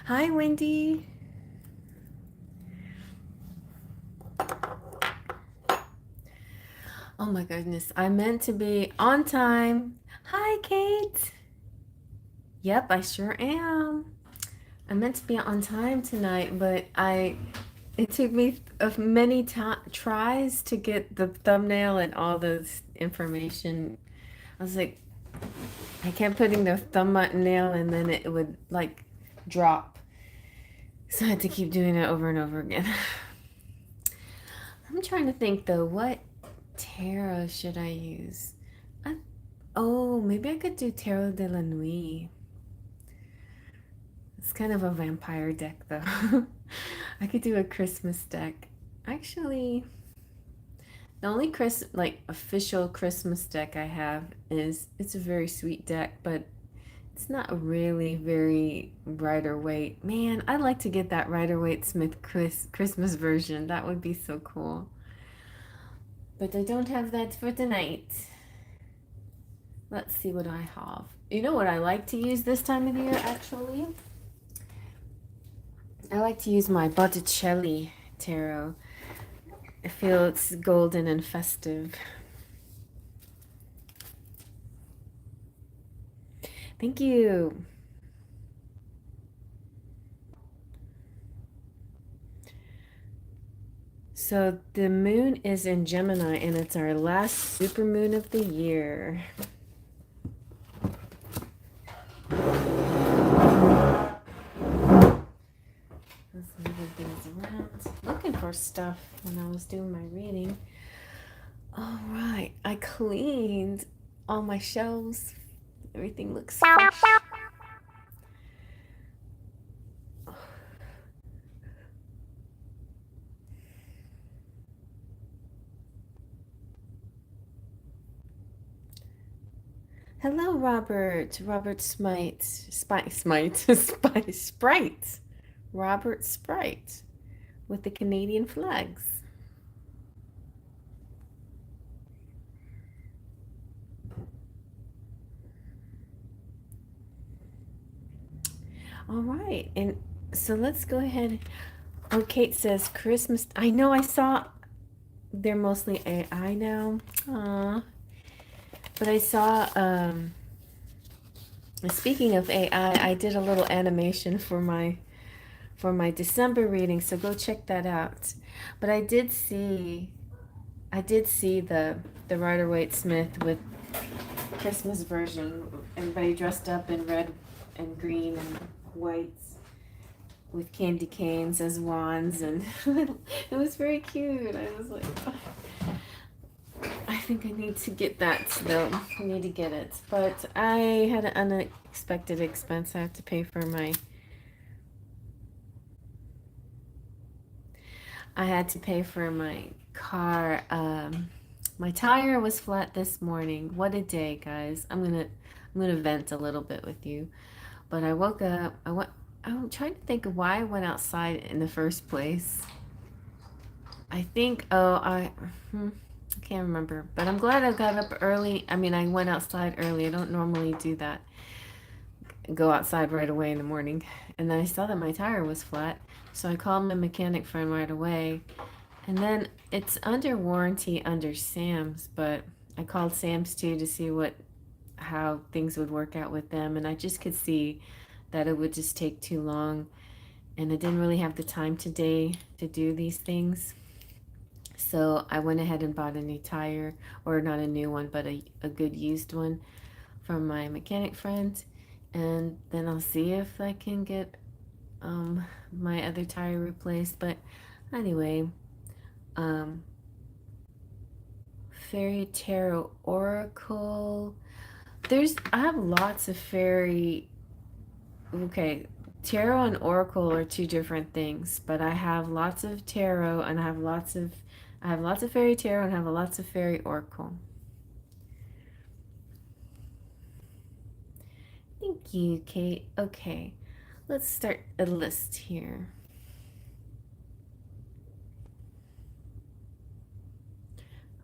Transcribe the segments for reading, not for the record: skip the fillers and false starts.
Hi, Wendy. Oh my goodness, I meant to be on time. Hi, Kate. Yep, I sure am. I meant to be on time tonight, but it took me of many tries to get the thumbnail and all this information. I was like, I kept putting the thumbnail and then it would like drop. So I had to keep doing it over and over again. I'm trying to think though, what tarot should I use? I, oh, maybe I could do Tarot de la Nuit. It's kind of a vampire deck though. I could do a Christmas deck. Actually, the only official Christmas deck I have is it's a very sweet deck, but it's not really very Rider-Waite. Man, I'd like to get that Rider-Waite Smith Christmas version. That would be so cool. But I don't have that for tonight. Let's see what I have. You know what I like to use this time of year, actually? I like to use my Botticelli tarot. I feel it's golden and festive. Thank you. So the moon is in Gemini and it's our last supermoon of the year. Let's move things around. Looking for stuff when I was doing my reading. All right, I cleaned all my shelves. Everything looks fresh. Hello, Robert. Robert Sprite. Robert Sprite with the Canadian flags. All right, and so let's go ahead. Oh, Kate says Christmas. I know I saw they're mostly AI now. Aw. But I saw, speaking of AI, I did a little animation for my December reading, so go check that out. But I did see the Rider-Waite Smith with Christmas version. Everybody dressed up in red and green and whites with candy canes as wands, and it was very cute. I was like, oh, I think I need to get that still. I need to get it. But I had an unexpected expense. I have to pay for my car. My tire was flat this morning. What a day, guys. I'm gonna vent a little bit with you. But I woke up. I'm trying to think of why I went outside in the first place. I think, I can't remember, but I'm glad I got up early. I mean, I went outside early. I don't normally do that. Go outside right away in the morning. And then I saw that my tire was flat. So I called my mechanic friend right away. And then it's under warranty under Sam's, but I called Sam's too to see how things would work out with them. And I just could see that it would just take too long. And I didn't really have the time today to do these things. So I went ahead and bought a new tire, or not a new one, but a good used one from my mechanic friend. And then I'll see if I can get my other tire replaced. But anyway, um, Fairy Tarot Oracle. I have lots of fairy. Okay, tarot and oracle are two different things, but I have lots of tarot and I have lots of fairy tarot and I have lots of fairy oracle. Thank you, Kate. Okay, let's start a list here.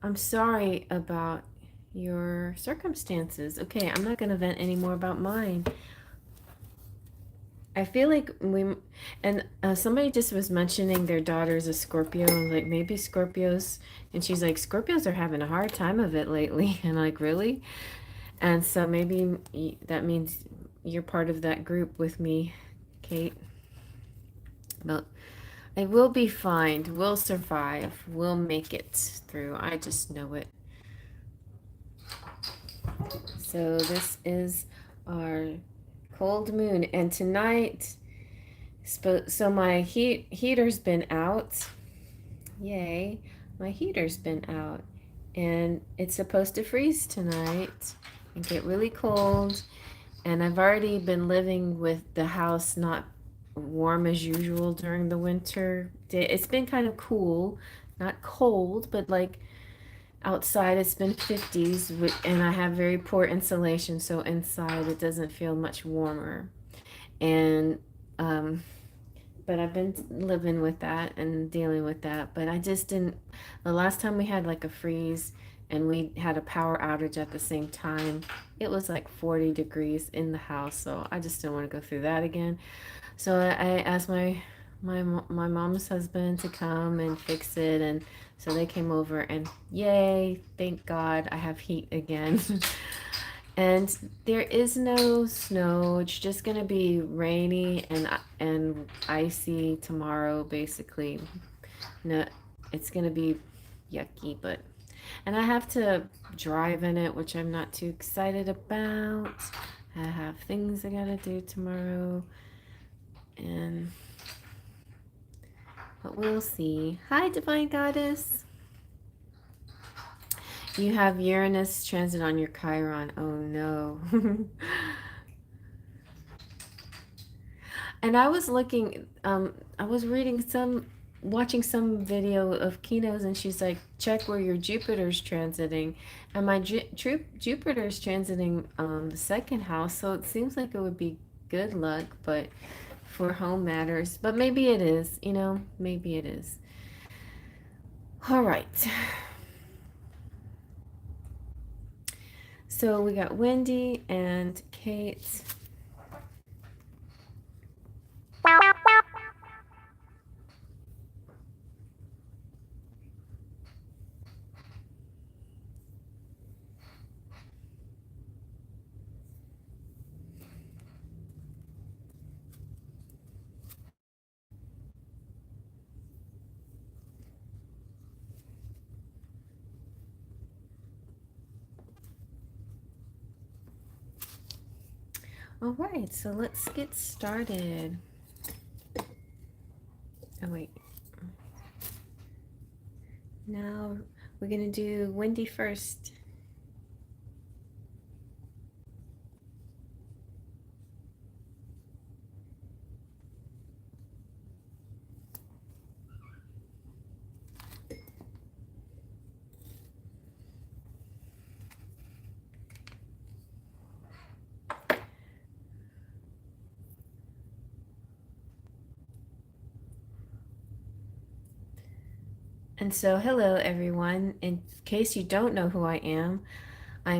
I'm sorry about your circumstances. Okay, I'm not going to vent anymore about mine. I feel like and somebody just was mentioning their daughter's a Scorpio, and like maybe Scorpios, and she's like, Scorpios are having a hard time of it lately. And like, really? And so maybe that means you're part of that group with me, Kate. But it will be fine. We'll survive. We'll make it through. I just know it. So this is our cold moon, and tonight, so my heater's been out. Yay, my heater's been out, and it's supposed to freeze tonight and get really cold. And I've already been living with the house not warm as usual during the winter day. It's been kind of cool, not cold, but like outside it's been 50s, and I have very poor insulation, so inside it doesn't feel much warmer. And um, but I've been living with that and dealing with that. But I just didn't. The last time we had like a freeze and we had a power outage at the same time, it was like 40 degrees in the house. So I just didn't want to go through that again. So I asked my mom's husband to come and fix it, and so they came over, and yay, thank God I have heat again. And there is no snow. It's just gonna be rainy and icy tomorrow, basically. No, it's gonna be yucky, but and I have to drive in it, which I'm not too excited about. I have things I gotta do tomorrow, and but we'll see. Hi, Divine Goddess. You have Uranus transit on your Chiron. Oh no. And I was looking, I was watching some video of Kino's, and she's like, check where your Jupiter's transiting. And my Jupiter's transiting the second house, so it seems like it would be good luck, but for home matters. But maybe it is, maybe it is. All right. So we got Wendy and Kate. All right, so let's get started. Oh, wait. Now we're going to do Wendy first. And so, hello everyone. In case you don't know who I am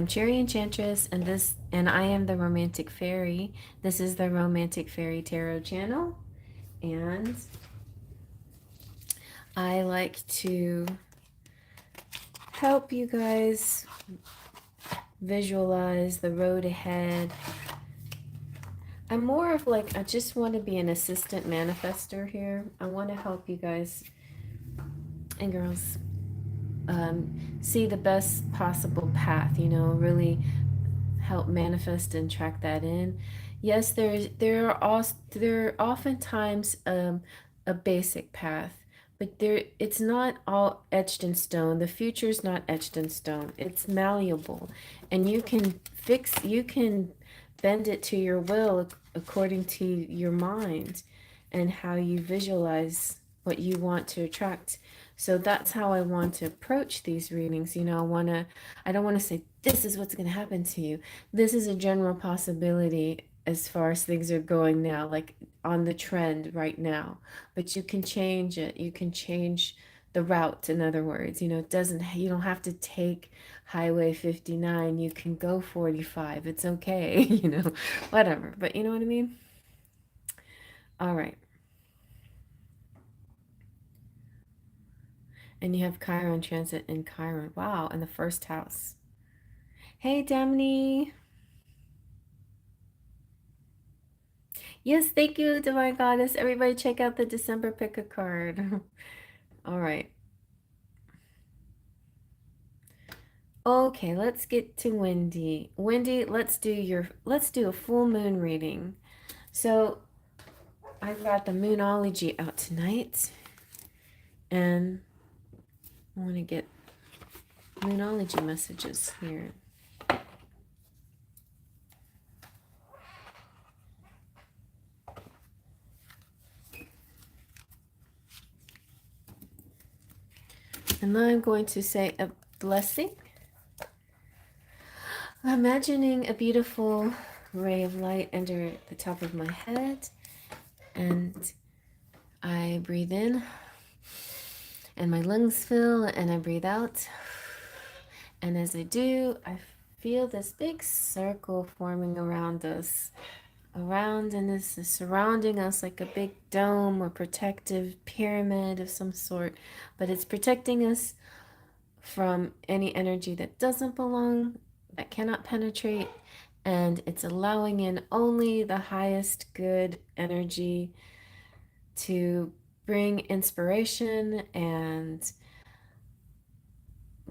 Cherry Enchantress, and I am the Romantic Fairy. This is the Romantic Fairy Tarot channel, and I like to help you guys visualize the road ahead. I'm more of like, I just want to be an assistant manifester here. I want to help you guys and girls see the best possible path, really help manifest and track that in. Yes, there are oftentimes a basic path, but it's not all etched in stone. The future is not etched in stone. It's malleable, and you can bend it to your will according to your mind and how you visualize what you want to attract. So that's how I want to approach these readings. I don't want to say this is what's going to happen to you. This is a general possibility as far as things are going now, like on the trend right now. But you can change it. You can change the route, in other words. You don't have to take Highway 59. You can go 45. It's okay, whatever. But you know what I mean? All right. And you have Chiron transit in Chiron. Wow, in the first house. Hey, Damini. Yes, thank you, Divine Goddess. Everybody check out the December pick a card. All right. Okay, let's get to Wendy. Wendy, let's do a full moon reading. So I've got the Moonology out tonight, and I want to get Moonology messages here. And then I'm going to say a blessing, imagining a beautiful ray of light under the top of my head, and I breathe in, and my lungs fill, and I breathe out. And as I do, I feel this big circle forming around us. And this is surrounding us like a big dome or protective pyramid of some sort. But it's protecting us from any energy that doesn't belong, that cannot penetrate. And it's allowing in only the highest good energy to bring inspiration and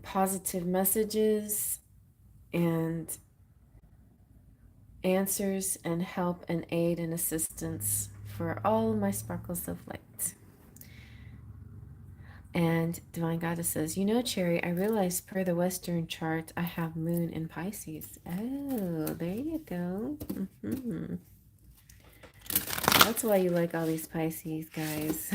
positive messages and answers and help and aid and assistance for all my sparkles of light. And Divine Goddess says, you know, Cherry, I realized per the Western chart, I have moon in Pisces. Oh, there you go. That's why you like all these Pisces, guys.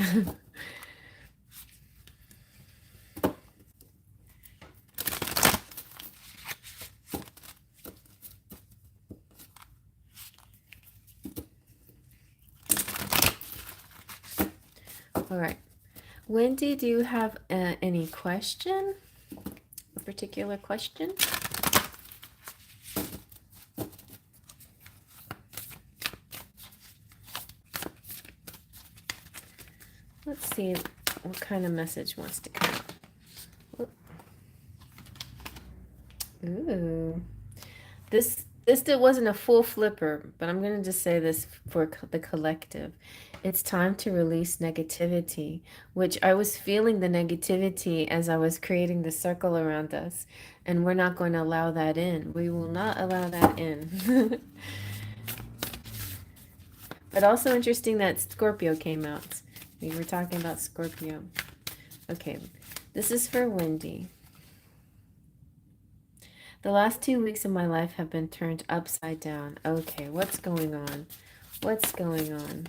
All right. Wendy, do you have any question? A particular question? Let's see what kind of message wants to come out. Ooh. This wasn't a full flipper, but I'm going to just say this for the collective. It's time to release negativity, which I was feeling the negativity as I was creating the circle around us, and we're not going to allow that in. We will not allow that in. But also interesting that Scorpio came out. We were talking about Scorpio. Okay, this is for Wendy. The last 2 weeks of my life have been turned upside down. Okay, what's going on? What's going on?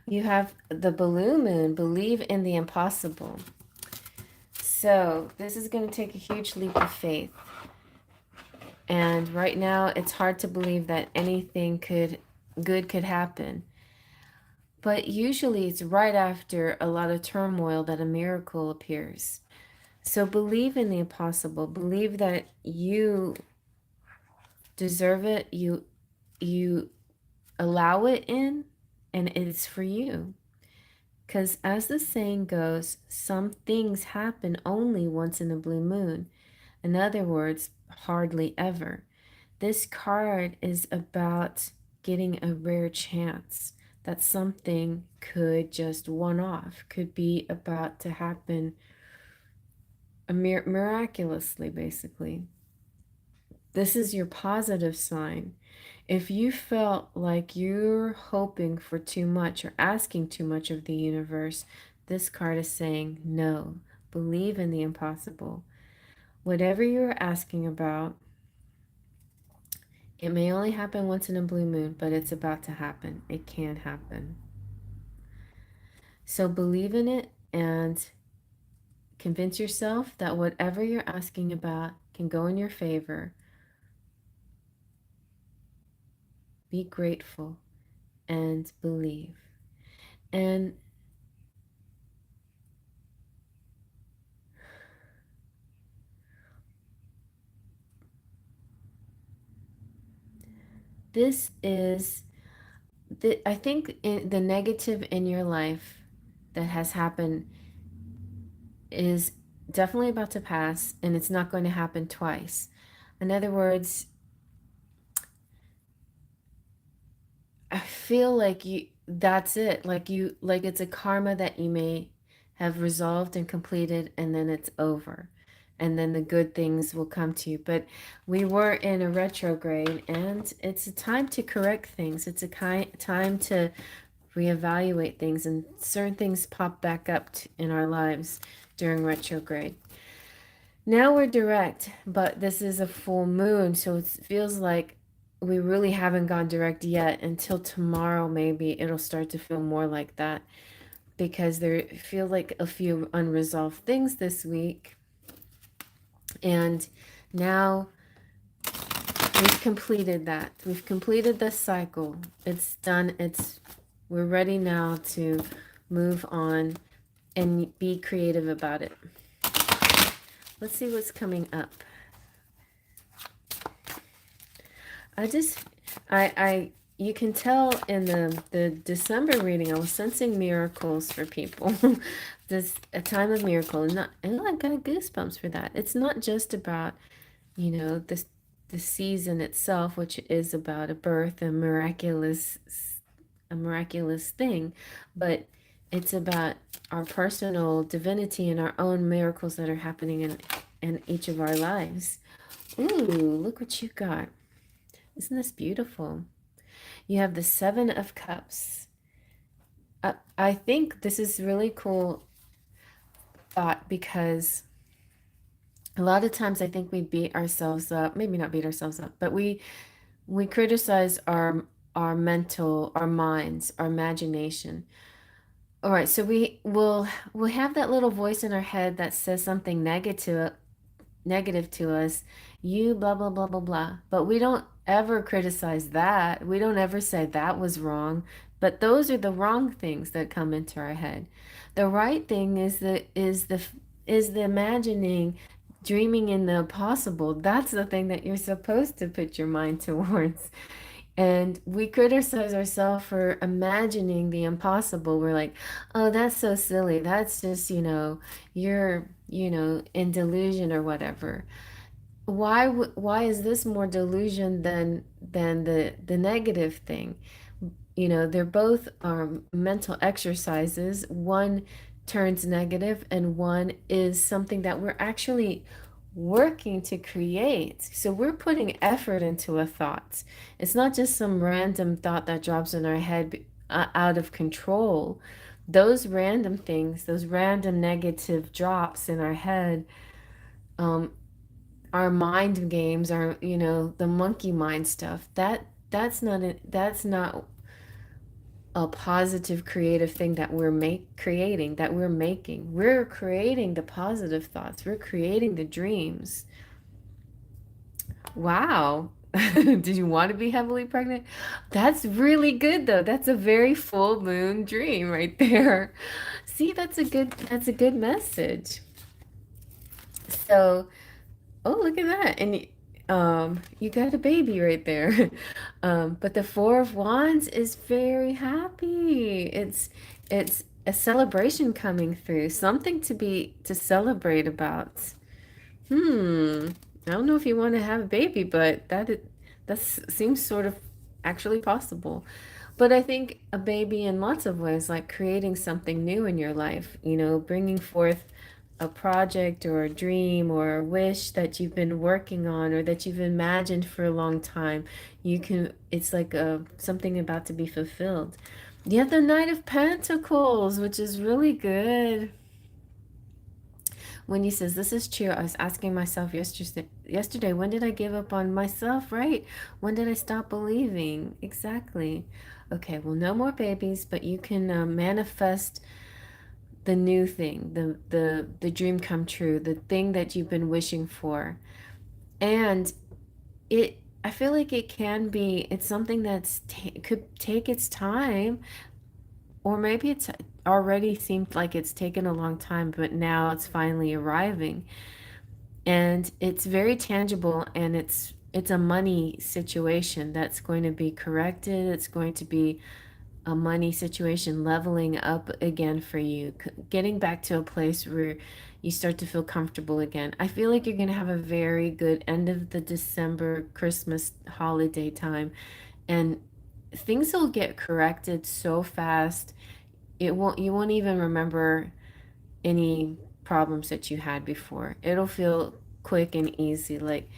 You have the Blue Moon, believe in the impossible. So this is going to take a huge leap of faith. And right now, it's hard to believe that anything good could happen. But usually it's right after a lot of turmoil that a miracle appears. So believe in the impossible. Believe that you deserve it. You allow it in, and it's for you. Because as the saying goes, some things happen only once in a blue moon. In other words, hardly ever. This card is about getting a rare chance that something could just one off, could be about to happen miraculously, basically. This is your positive sign. If you felt like you're hoping for too much or asking too much of the universe, this card is saying no. Believe in the impossible. Whatever you're asking about, it may only happen once in a blue moon, but it's about to happen. It can happen. So believe in it and convince yourself that whatever you're asking about can go in your favor. Be grateful and believe. And this is I think the negative in your life that has happened is definitely about to pass, and it's not going to happen twice. In other words, I feel like that's it. Like it's a karma that you may have resolved and completed, and then it's over. And then the good things will come to you. But we were in a retrograde, and it's a time to correct things. It's a time to reevaluate things, and certain things pop back up in our lives during retrograde. Now we're direct, but this is a full moon, so it feels like we really haven't gone direct yet. Until tomorrow, maybe it'll start to feel more like that, because there feel like a few unresolved things this week. And now we've completed that. We've completed the cycle. It's done. We're ready now to move on and be creative about it. Let's see what's coming up. You can tell in the December reading, I was sensing miracles for people. This a time of miracle, and I got goosebumps for that. It's not just about, the season itself, which is about a birth, a miraculous thing, but it's about our personal divinity and our own miracles that are happening in each of our lives. Ooh, look what you got. Isn't this beautiful? You have the Seven of Cups. I think this is really cool thought, because a lot of times I think we beat ourselves up, maybe not beat ourselves up, but we criticize our our minds, our imagination. All right, so we'll have that little voice in our head that says something negative to us, you blah blah blah blah blah, but we don't ever criticize that. We don't ever say that was wrong. But those are the wrong things that come into our head. The right thing is the imagining, dreaming in the possible. That's the thing that you're supposed to put your mind towards. And we criticize ourselves for imagining the impossible. We're like, oh, that's so silly. That's just, you're, in delusion or whatever. Why is this more delusion than the negative thing? They're both mental exercises. One turns negative, and one is something that we're actually working to create. So we're putting effort into a thought. It's not just some random thought that drops in our head out of control. Those random things, those random negative drops in our head, um, our mind games, our the monkey mind stuff. That's not a positive creative thing that we're making. We're creating the positive thoughts. We're creating the dreams. Wow. Did you want to be heavily pregnant? That's really good though. That's a very full moon dream right there. See, that's a good message. So, oh, look at that. And you got a baby right there. But the Four of Wands is very happy. It's a celebration coming through, something to celebrate about. I don't know if you want to have a baby, but that seems sort of actually possible. But I think a baby in lots of ways, like creating something new in your life, bringing forth a project or a dream or a wish that you've been working on or that you've imagined for a long time. It's like something about to be fulfilled. You have the Knight of Pentacles, which is really good. When he says, this is true, I was asking myself yesterday, when did I give up on myself, right? When did I stop believing? Exactly. Okay, well, no more babies, but you can manifest the new thing, the dream come true, the thing that you've been wishing for. And I feel like it's something could take its time. or maybe it's already seemed like it's taken a long time, but now it's finally arriving. And it's very tangible, and it's a money situation that's going to be corrected. It's going to be a money situation leveling up again for you, getting back to a place where you start to feel comfortable again. I feel like you're going to have a very good end of the December Christmas holiday time, and things will get corrected so fast. You won't even remember any problems that you had before. It'll feel quick and easy. Like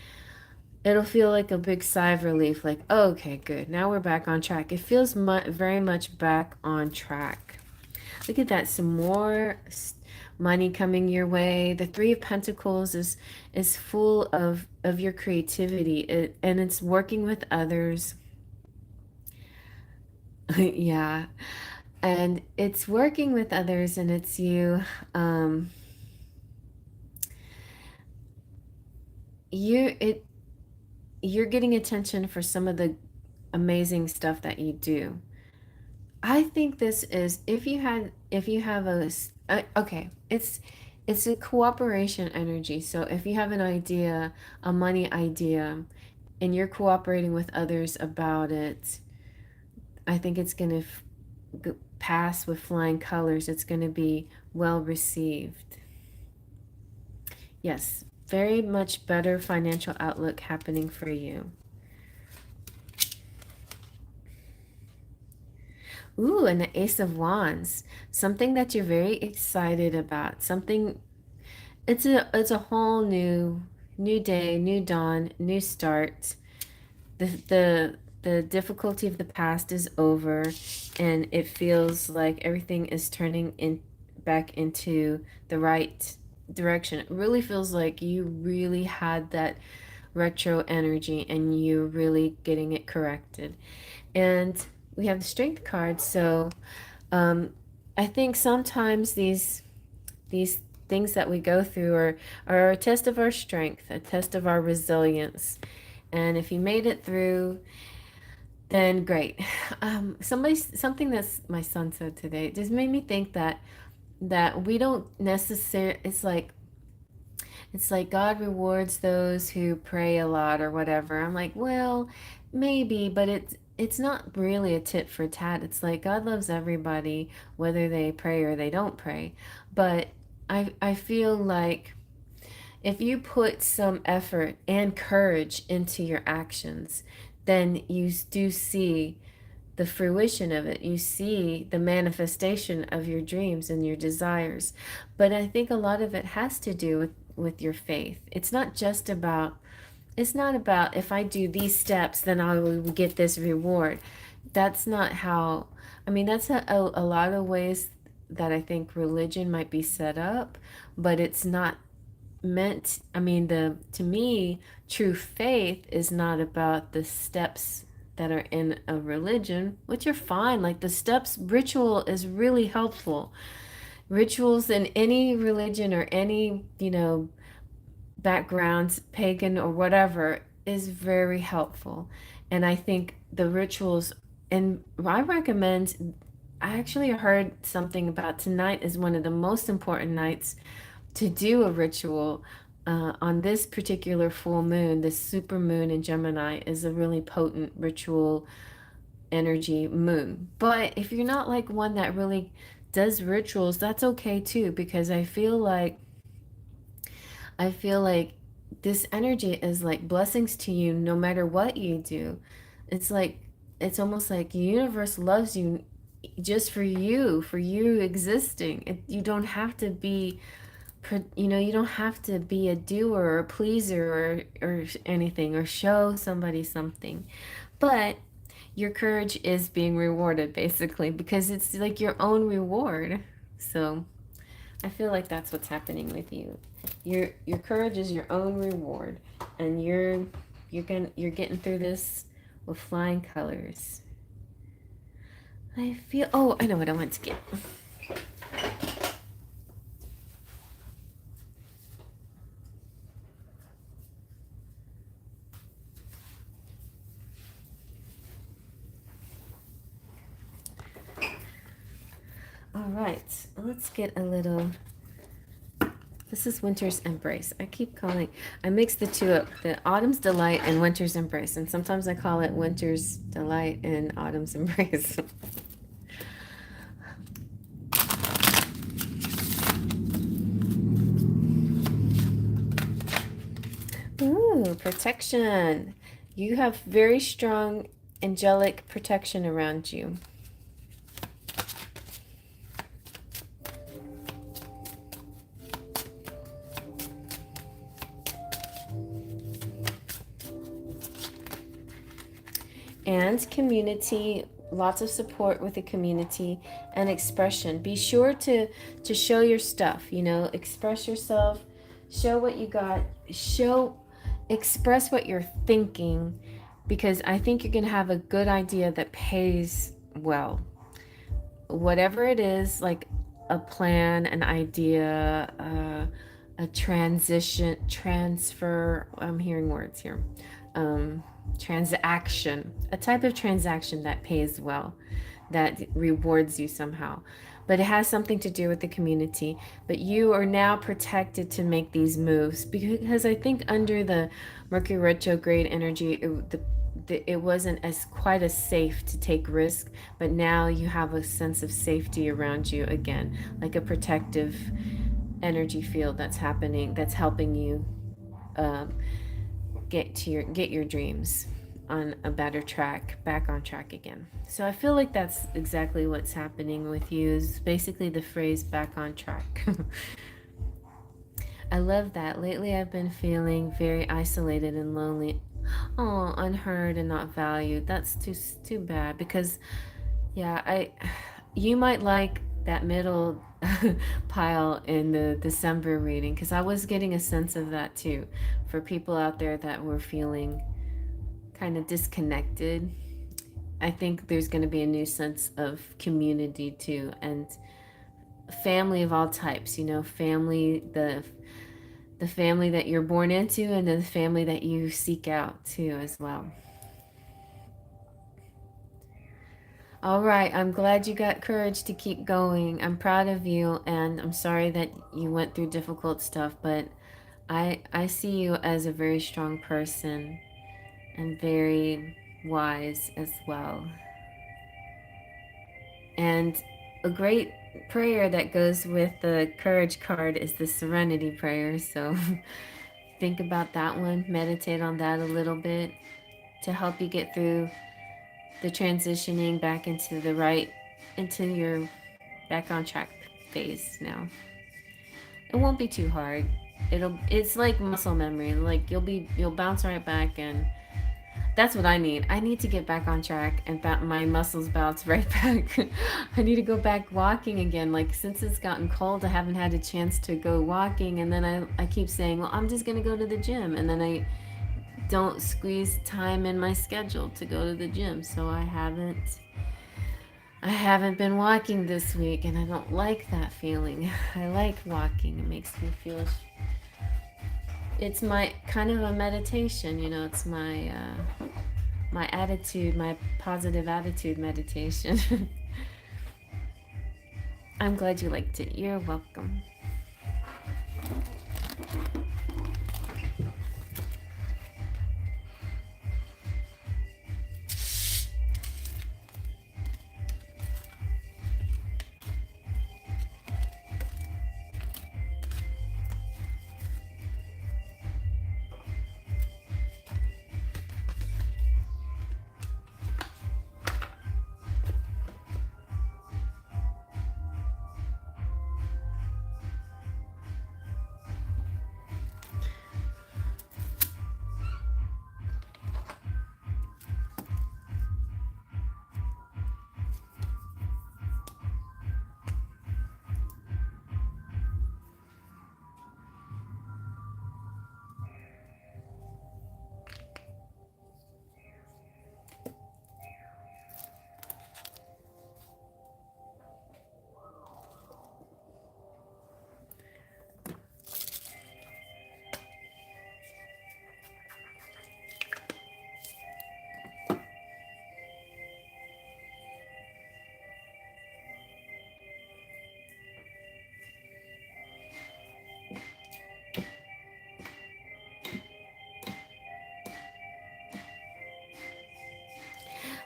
it'll feel like a big sigh of relief, like, oh, okay, good. Now we're back on track. It feels very much back on track. Look at that. Some more money coming your way. The Three of Pentacles is full of your creativity, and it's working with others. Yeah. And it's working with others, and it's you. Um, you it you're getting attention for some of the amazing stuff that you do. I think this is if you have okay, it's a cooperation energy. So if you have an idea, a money idea, and you're cooperating with others about it, I think it's going to pass with flying colors. It's going to be well received. Yes, very much better financial outlook happening for you. Ooh, and the Ace of Wands. Something that you're very excited about. Something it's a whole new day, new dawn, new start. The difficulty of the past is over, and it feels like everything is turning in back into the right direction. It really feels like you really had that retro energy and you're really getting it corrected. And we have the Strength card, so um, I think sometimes these things that we go through are a test of our strength, a test of our resilience. And if you made it through, then great. Something that's my son said today just made me think that we don't necessarily. It's like God rewards those who pray a lot or whatever. I'm like, well, maybe, but it's not really a tit for tat. It's like God loves everybody, whether they pray or they don't pray. But I feel like if you put some effort and courage into your actions, then you do see the fruition of it. You see the manifestation of your dreams and your desires. But I think a lot of it has to do with your faith. It's not about if I do these steps, then I will get this reward. That's not how, I mean, that's a lot of ways that I think religion might be set up, but it's not meant, I mean, the to me true faith is not about the steps that are in a religion, which are fine. Like the steps ritual is really helpful. Rituals in any religion or any, backgrounds, pagan or whatever, is very helpful. And I think the rituals, and I recommend, I actually heard something about tonight is one of the most important nights to do a ritual. On this particular full moon, this super moon in Gemini is a really potent ritual energy moon. But if you're not like one that really does rituals, that's okay too, because I feel like this energy is like blessings to you no matter what you do. It's like it's almost like the universe loves you just for you existing. You don't have to be, you don't have to be a doer or a pleaser or anything or show somebody something. But your courage is being rewarded basically because it's like your own reward. So I feel like that's what's happening with you. Your courage is your own reward, and you're getting through this with flying colors. I feel. Oh, I know what I want to get. right, let's get a little. This is Winter's Embrace. I mix the two up, the Autumn's Delight and Winter's Embrace. And sometimes I call it Winter's Delight and Autumn's Embrace. Ooh, protection. You have very strong angelic protection around you. And community, lots of support with the community and expression. Be sure to show your stuff, express yourself, show what you got, express what you're thinking, because I think you're going to have a good idea that pays well. Whatever it is, like a plan, an idea, a transfer, I'm hearing words here. Transaction, a type of transaction that pays well, that rewards you somehow. But it has something to do with the community. But you are now protected to make these moves, because I think under the Mercury retrograde energy, it wasn't quite as safe to take risk. But now you have a sense of safety around you again, like a protective energy field that's happening, that's helping you get your dreams on a better track, back on track again. So I feel like that's exactly what's happening with you, is basically the phrase back on track. I love that. Lately I've been feeling very isolated and lonely. Oh, unheard and not valued. That's too bad, because you might like that middle pile in the December reading, because I was getting a sense of that too, for people out there that were feeling kind of disconnected. I think there's going to be a new sense of community too, and family of all types, family, the family that you're born into, and the family that you seek out too as well. All right, I'm glad you got courage to keep going. I'm proud of you, and I'm sorry that you went through difficult stuff, but I see you as a very strong person and very wise as well. And a great prayer that goes with the courage card is the serenity prayer. So think about that one, meditate on that a little bit to help you get through the transitioning back into your back on track phase now. It won't be too hard. It's like muscle memory. Like you'll bounce right back, and that's what I need. I need to get back on track and my muscles bounce right back. I need to go back walking again. Like, since it's gotten cold, I haven't had a chance to go walking, and then I keep saying, well, I'm just gonna go to the gym, and then I don't squeeze time in my schedule to go to the gym, so I haven't been walking this week, and I don't like that feeling. I like walking. It makes me feel, it's my kind of a meditation, it's my my attitude, my positive attitude meditation. I'm glad you liked it. You're welcome.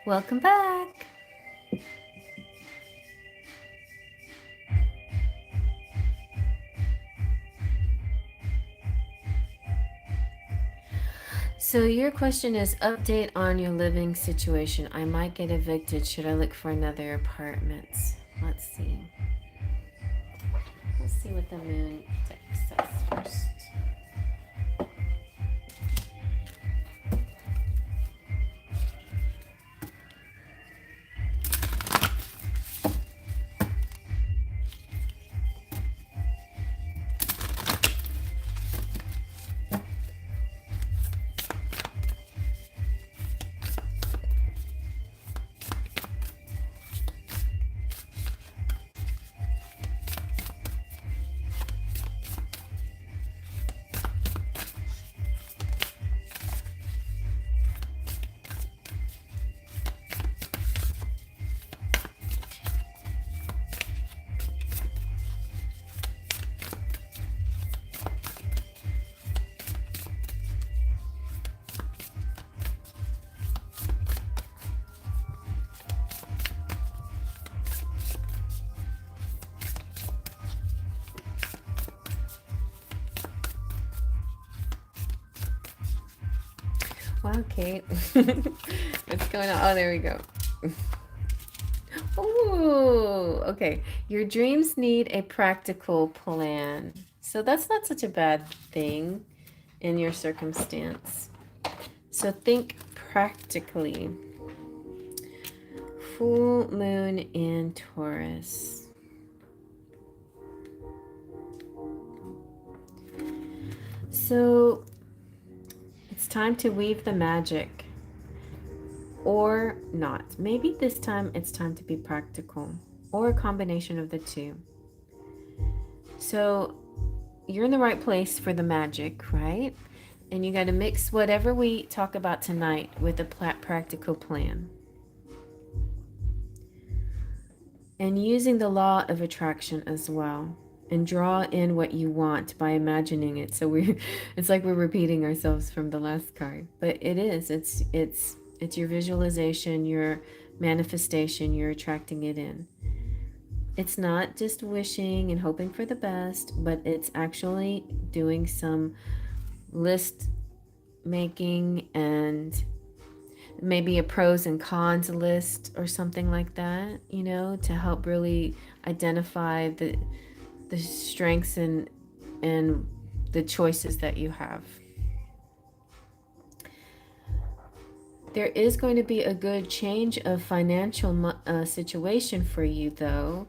Welcome back. So your question is update on your living situation. I might get evicted. Should I look for another apartment? Let's see. Let's see what the moon deck says first. Wow, Kate. What's going on? Oh, there we go. Ooh, okay. Your dreams need a practical plan. So that's not such a bad thing in your circumstance. So think practically. Full moon in Taurus. So it's time to weave the magic. Or not. Maybe this time it's time to be practical, or a combination of the two. So you're in the right place for the magic, right? And you got to mix whatever we talk about tonight with a practical plan. And using the law of attraction as well. And draw in what you want by imagining it. So it's like we're repeating ourselves from the last card. But it is. It's your visualization, your manifestation, you're attracting it in. It's not just wishing and hoping for the best, but it's actually doing some list making and maybe a pros and cons list or something like that, you know, to help really identify the strengths and the choices that you have. There is going to be a good change of financial situation for you, though.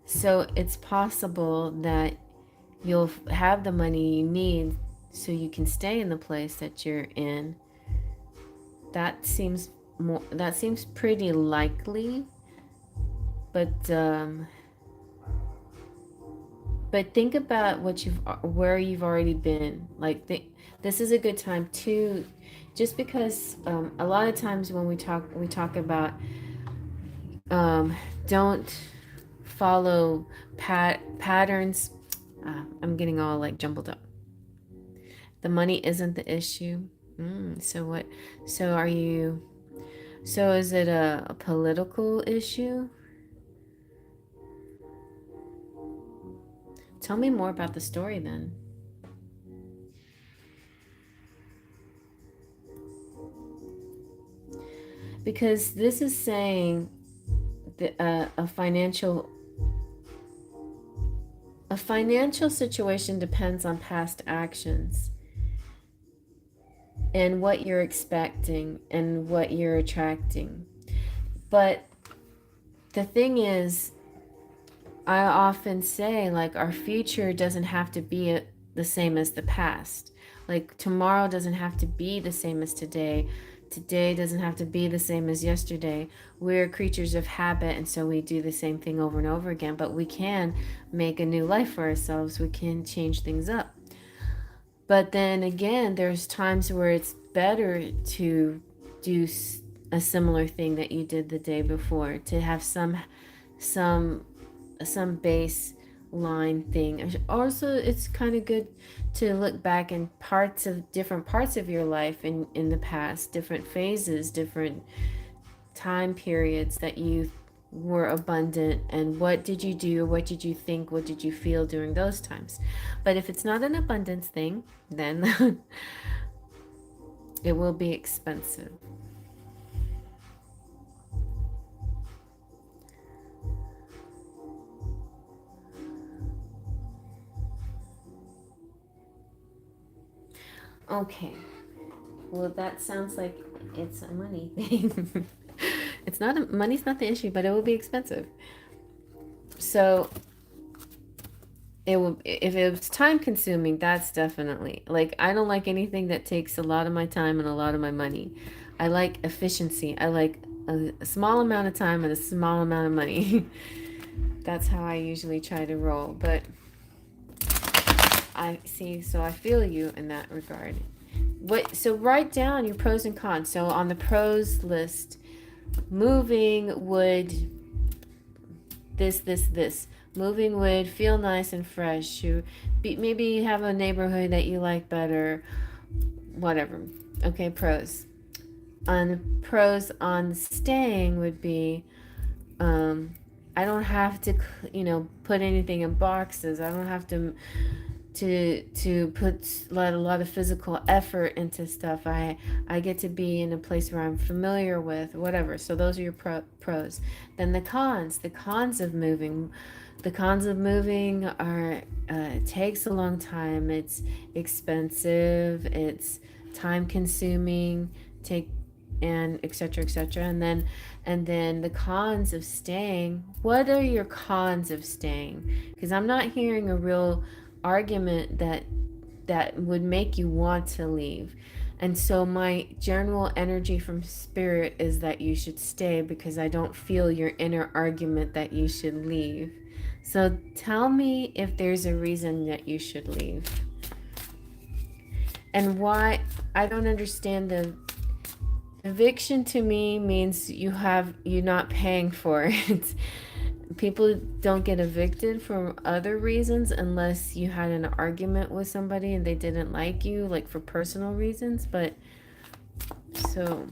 So it's possible that you'll have the money you need so you can stay in the place that you're in. That seems pretty likely. But think about where you've already been. Like this is a good time to, just because a lot of times when we talk about don't follow patterns. I'm getting all like jumbled up. The money isn't the issue. So is it a political issue? Tell me more about the story then. Because this is saying that a financial situation depends on past actions and what you're expecting and what you're attracting. But the thing is, I often say, like, our future doesn't have to be the same as the past. Like, tomorrow doesn't have to be the same as today. Today doesn't have to be the same as yesterday. We're creatures of habit, and so we do the same thing over and over again. But we can make a new life for ourselves. We can change things up. But then again, there's times where it's better to do a similar thing that you did the day before, to have some baseline thing. Also, it's kind of good to look back in different parts of your life in the past, different phases, different time periods that you were abundant, and what did you do, what did you think, what did you feel during those times. But if it's not an abundance thing, then it will be expensive. Okay, well, that sounds like it's a money thing. It's not money's not the issue, but it will be expensive. So it will, if it's time consuming, that's definitely, like, I don't like anything that takes a lot of my time and a lot of my money. I like efficiency. I like a small amount of time and a small amount of money. That's how I usually try to roll. But I see, so I feel you in that regard. So write down your pros and cons. So on the pros list, moving would this. Moving would feel nice and fresh. Maybe have a neighborhood that you like better. Whatever. Okay, pros. Pros on staying would be, I don't have to, put anything in boxes. I don't have to put a lot of physical effort into stuff. I get to be in a place where I'm familiar with, whatever. So those are your pros. Then the cons of moving. The cons of moving are, it takes a long time. It's expensive. It's time consuming. And etc. etc. And then the cons of staying. What are your cons of staying? Because I'm not hearing a real argument that would make you want to leave. And so my general energy from spirit is that you should stay, because I don't feel your inner argument that you should leave. So tell me if there's a reason that you should leave. And why. I don't understand the eviction. To me means you're not paying for it. People don't get evicted for other reasons unless you had an argument with somebody and they didn't like you, like for personal reasons. But so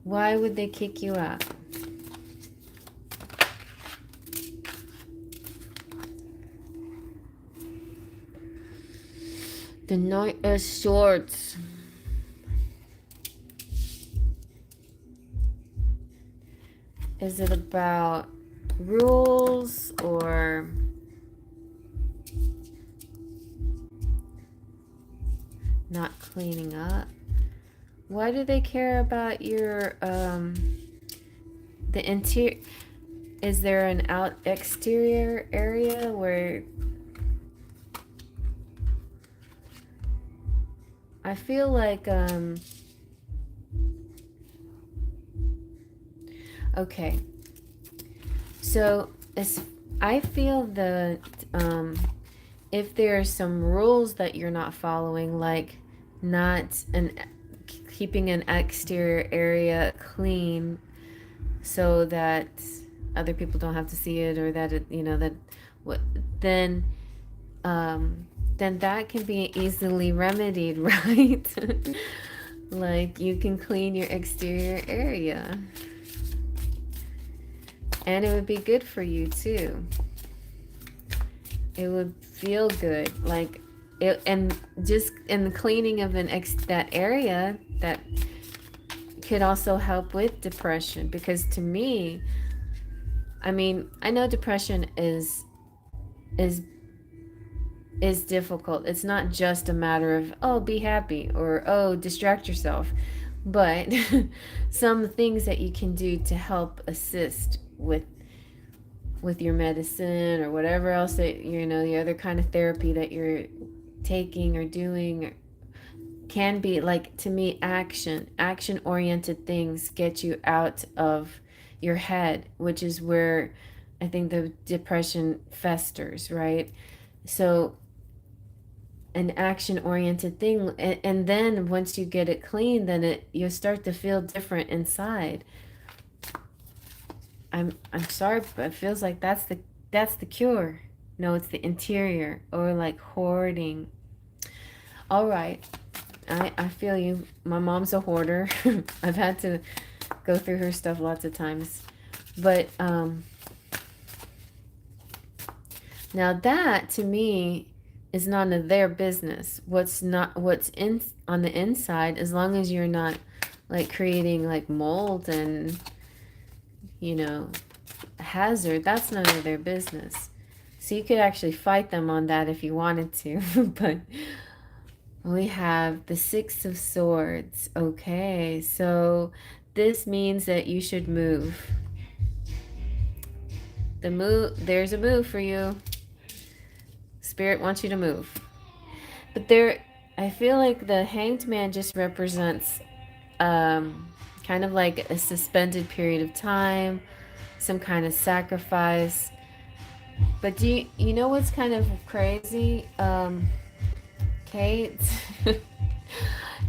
why would they kick you out? The Knight of Swords. Is it about rules or not cleaning up? Why do they care about your the interior? Is there an exterior area where I feel like okay. So I feel that if there are some rules that you're not following, like not keeping an exterior area clean so that other people don't have to see it, or that it, then that can be easily remedied, right? Like you can clean your exterior area. And it would be good for you too. It would feel good, like it, and just in the cleaning of that area, that could also help with depression. Because to me, I mean, I know depression is difficult. It's not just a matter of, oh, be happy, or oh, distract yourself, but some things that you can do to help assist with your medicine or whatever else that the other kind of therapy that you're taking or doing can be, like, to me, action oriented things get you out of your head, which is where I think the depression festers, right? So an action oriented thing, and then once you get it clean, then you'll start to feel different inside. I'm sorry, but it feels like that's the cure. No, it's the interior, or like hoarding. All right. I feel you. My mom's a hoarder. I've had to go through her stuff lots of times. But now that to me is none of their business. What's in on the inside, as long as you're not like creating like mold and, you know, hazard, that's none of their business. So you could actually fight them on that if you wanted to. But we have the Six of Swords. Okay, so this means that you should move. There's a move for you. Spirit wants you to move. But I feel like the Hanged Man just represents kind of like a suspended period of time, some kind of sacrifice. But you know what's kind of crazy, Kate?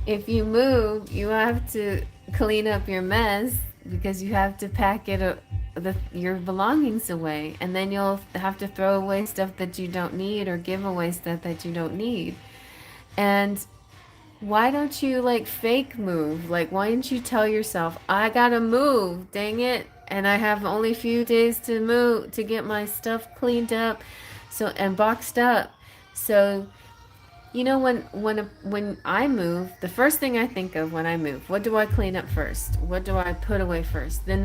If you move, you have to clean up your mess because you have to pack your belongings away, and then you'll have to throw away stuff that you don't need or give away stuff that you don't need. And why don't you like fake move? Like, why don't you tell yourself, I gotta move, dang it, and I have only a few days to move to get my stuff cleaned up, so and boxed up. So you know, when I move, the first thing I think of when I move, what do I clean up first? What do I put away first? The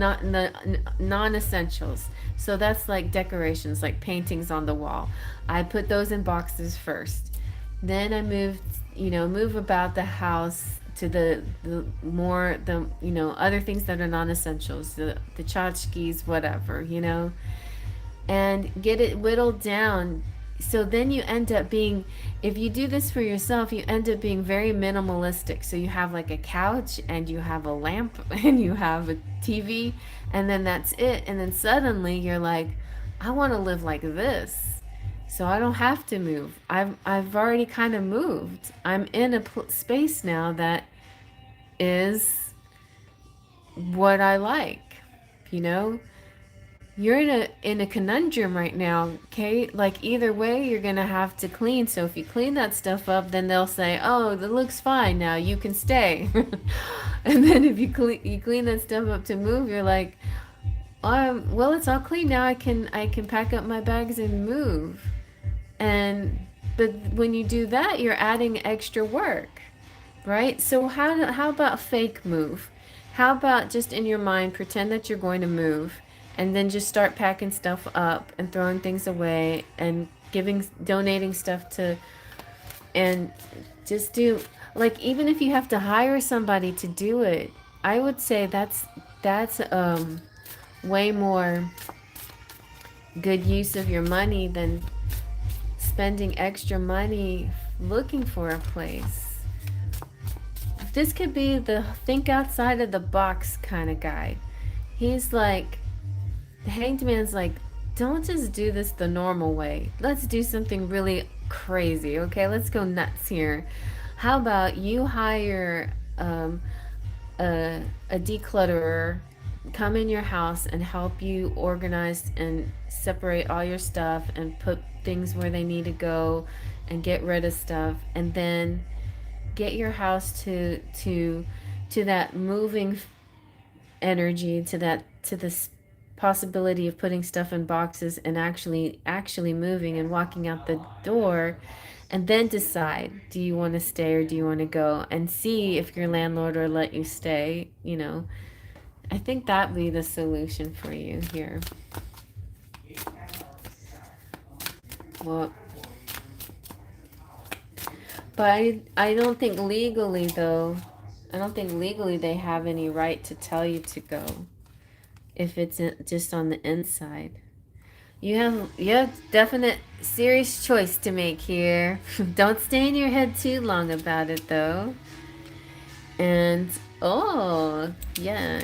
non-essentials. So that's like decorations, like paintings on the wall. I put those in boxes first. Then I move about the house to the other things that are non-essentials, the tchotchkes, whatever, and get it whittled down. So then you end up being, if you do this for yourself, you end up being very minimalistic. So you have like a couch and you have a lamp and you have a TV, and then that's it. And then suddenly you're like, I want to live like this. So I don't have to move. I've already kind of moved. I'm in a space now that is what I like, you know? You're in a conundrum right now, Kate. Like either way, you're gonna have to clean. So if you clean that stuff up, then they'll say, "Oh, that looks fine now. You can stay." And then if you clean that stuff up to move, you're like, "Well, it's all clean now. I can pack up my bags and move." But when you do that, you're adding extra work, right? So how about fake move? How about just in your mind pretend that you're going to move? And then just start packing stuff up and throwing things away and donating stuff and just do, like, even if you have to hire somebody to do it, I would say that's way more good use of your money than spending extra money looking for a place. This could be the think outside of the box kind of guy. He's like, the Hanged Man's like, don't just do this the normal way. Let's do something really crazy, okay? Let's go nuts here. How about you hire a declutterer, come in your house and help you organize and separate all your stuff and put things where they need to go and get rid of stuff, and then get your house to that moving energy, to this possibility of putting stuff in boxes and actually moving and walking out the door, and then decide, do you want to stay or do you want to go, and see if your landlord will let you stay. I think that'd be the solution for you here. Well, but I don't think legally though, they have any right to tell you to go if it's just on the inside. You have definite serious choice to make here. Don't stay in your head too long about it though. And oh yeah,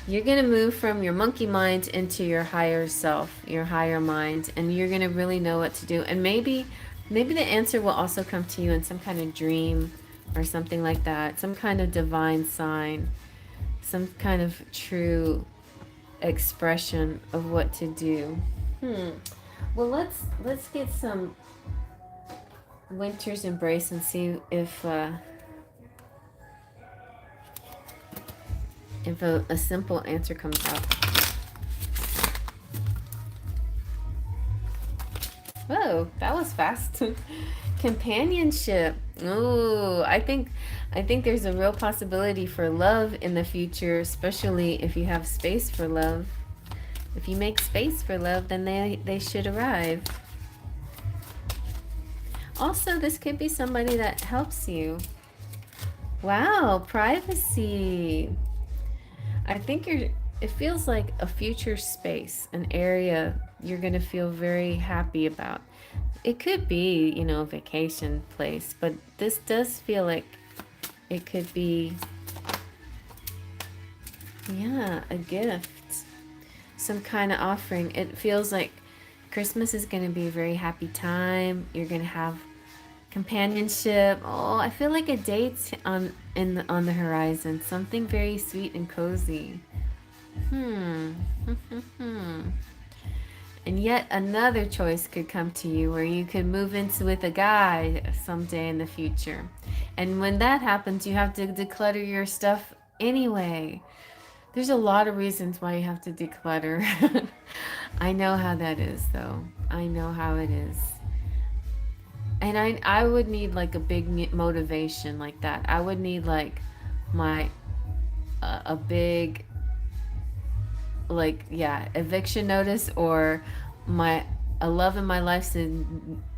you're gonna move from your monkey mind into your higher self, your higher mind, and you're gonna really know what to do. And maybe the answer will also come to you in some kind of dream or something like that, some kind of divine sign, some kind of true expression of what to do. Well, let's get some winter's embrace and see if a simple answer comes out. Whoa, that was fast. Companionship. Ooh, I think there's a real possibility for love in the future, especially if you have space for love. If you make space for love, then they should arrive. Also, this could be somebody that helps you. Wow, privacy. I think it feels like a future space, an area you're going to feel very happy about. It could be, a vacation place, but this does feel like it could be, yeah, a gift, some kind of offering. It feels like Christmas is going to be a very happy time. You're going to have companionship. Oh, I feel like a date on the horizon. Something very sweet and cozy. And yet another choice could come to you where you could move into with a guy someday in the future. And when that happens, you have to declutter your stuff anyway. There's a lot of reasons why you have to declutter. I know how that is, though. I know how it is. And I would need like a big motivation like that. I would need like my a big, like, yeah, eviction notice, or a love in my life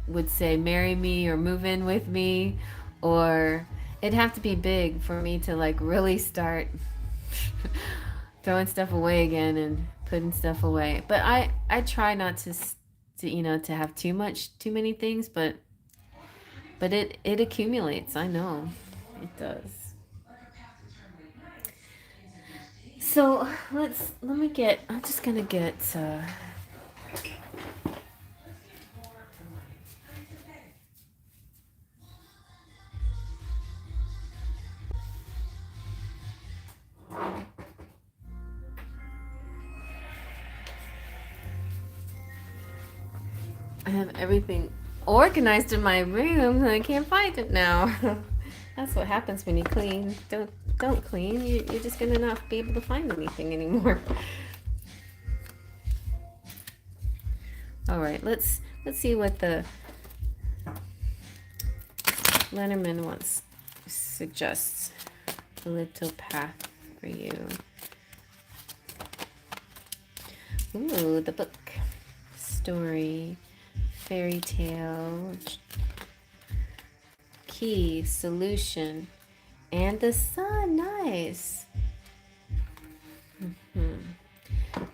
would say marry me or move in with me, or it'd have to be big for me to like really start throwing stuff away again and putting stuff away. But I try not to to have too many things, but it accumulates. I know it does. So I'm just gonna get I have everything organized in my room and I can't find it now. That's what happens when you clean. Don't clean. You're just gonna not be able to find anything anymore. All right, let's see what the Lenormand suggests a little path for you. Ooh, the book. Story, fairy tale, key, solution, and the sun. Nice.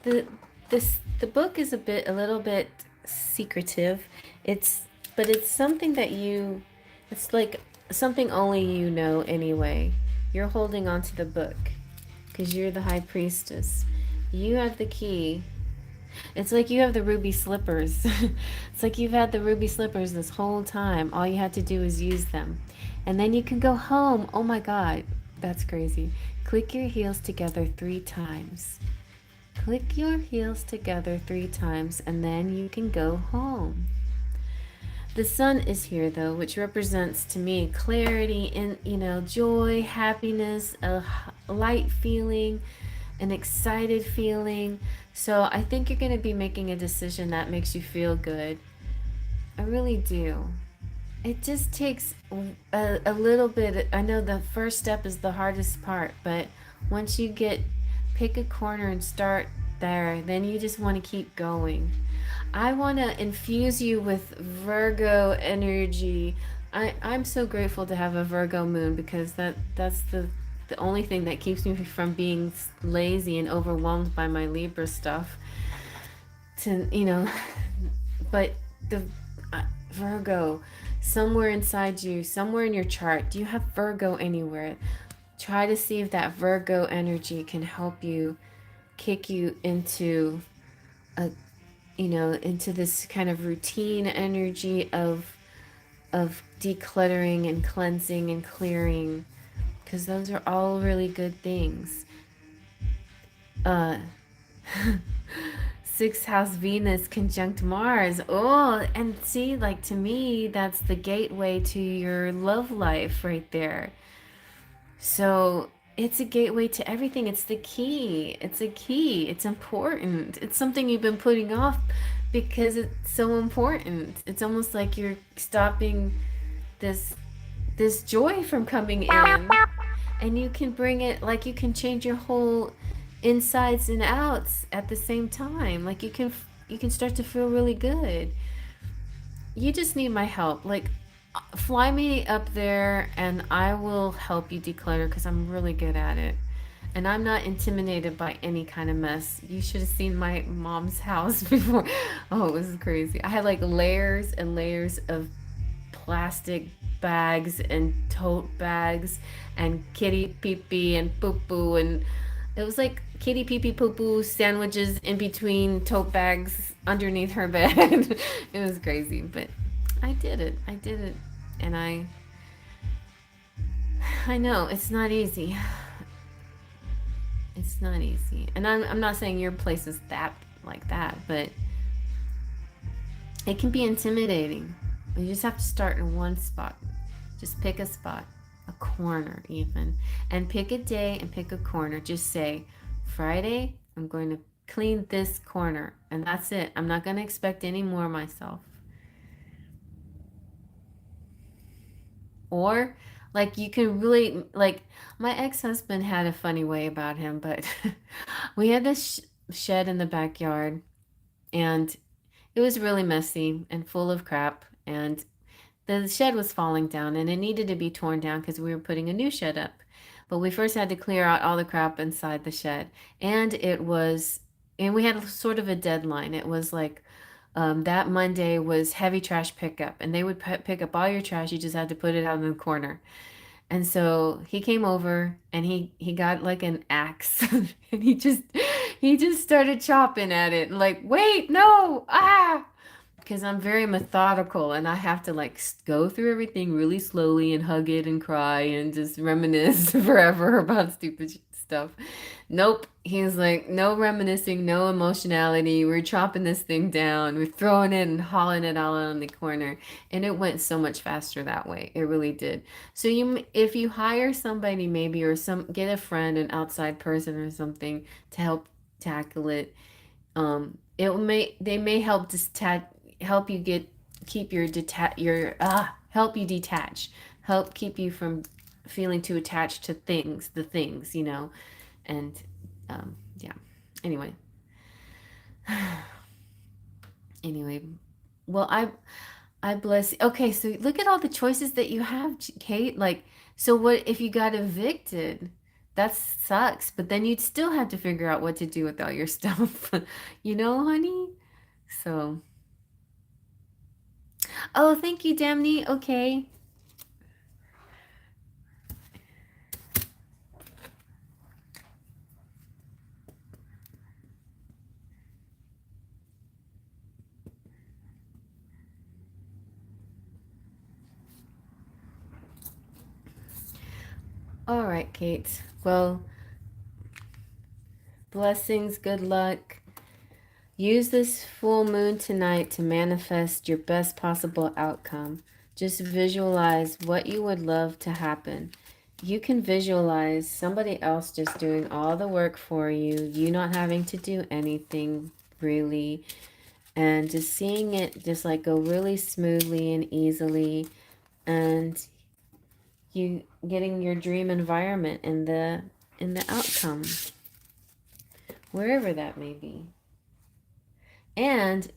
The book is a little bit secretive. But it's something that it's like something only you know anyway. You're holding on to the book because you're the high priestess. You have the key. It's like you have the ruby slippers. It's like you've had the ruby slippers this whole time. All you had to do is use them. And then you can go home. Oh my God, that's crazy. Click your heels together 3 times. Click your heels together 3 times, and then you can go home. The sun is here, though, which represents to me clarity and, joy, happiness, a light feeling, an excited feeling. So I think you're going to be making a decision that makes you feel good. I really do. It just takes a little bit. I know the first step is the hardest part, but once you pick a corner and start there, then you just want to keep going. I want to infuse you with Virgo energy. I'm so grateful to have a Virgo moon because that's the only thing that keeps me from being lazy and overwhelmed by my Libra stuff. But the Virgo, somewhere inside you, somewhere in your chart, do you have Virgo anywhere? Try to see if that Virgo energy can help you kick you into into this kind of routine energy of decluttering and cleansing and clearing, because those are all really good things. sixth house Venus conjunct Mars. Oh, and see, like to me, that's the gateway to your love life right there. So it's a gateway to everything. It's the key. It's a key. It's important. It's something you've been putting off because it's so important. It's almost like you're stopping this joy from coming in. And you can bring it, like you can change your whole insides and outs at the same time. Like you can start to feel really good. You just need my help. Like fly me up there and I will help you declutter because I'm really good at it. And I'm not intimidated by any kind of mess. You should have seen my mom's house before. Oh, it was crazy. I had like layers and layers of plastic bags and tote bags and kitty pee pee and poo poo, and it was like kitty pee pee poo poo sandwiches in between tote bags underneath her bed. It was crazy, but I did it. I did it. And I know it's not easy. It's not easy. And I'm not saying your place is that like that, but it can be intimidating. You just have to start in one spot. Just pick a spot, a corner even, and pick a day and pick a corner. Just say, Friday, I'm going to clean this corner, and that's it. I'm not going to expect any more myself. Or, like, you can really, like, my ex-husband had a funny way about him, but we had this shed in the backyard, and it was really messy and full of crap, and the shed was falling down and it needed to be torn down because we were putting a new shed up. But we first had to clear out all the crap inside the shed. And and we had sort of a deadline. It was like that Monday was heavy trash pickup, and they would pick up all your trash. You just had to put it out in the corner. And so he came over and he got like an axe and he just started chopping at it and like, wait, no, ah, because I'm very methodical and I have to like go through everything really slowly and hug it and cry and just reminisce forever about stupid stuff. Nope. He's like, no reminiscing, no emotionality. We're chopping this thing down. We're throwing it and hauling it all out in the corner. And it went so much faster that way. It really did. So if you hire somebody maybe or get a friend, an outside person or something to help tackle it, they may help you keep help you detach, help keep you from feeling too attached to the things, and yeah. Anyway, anyway, well, I bless. Okay, so look at all the choices that you have, Kate. Like, so what if you got evicted? That sucks, but then you'd still have to figure out what to do with all your stuff, honey. So, oh, thank you, Damney. Okay. All right, Kate. Well, blessings, good luck. Use this full moon tonight to manifest your best possible outcome. Just visualize what you would love to happen. You can visualize somebody else just doing all the work for you, you not having to do anything really, and just seeing it just like go really smoothly and easily, and you getting your dream environment in the outcome, wherever that may be. And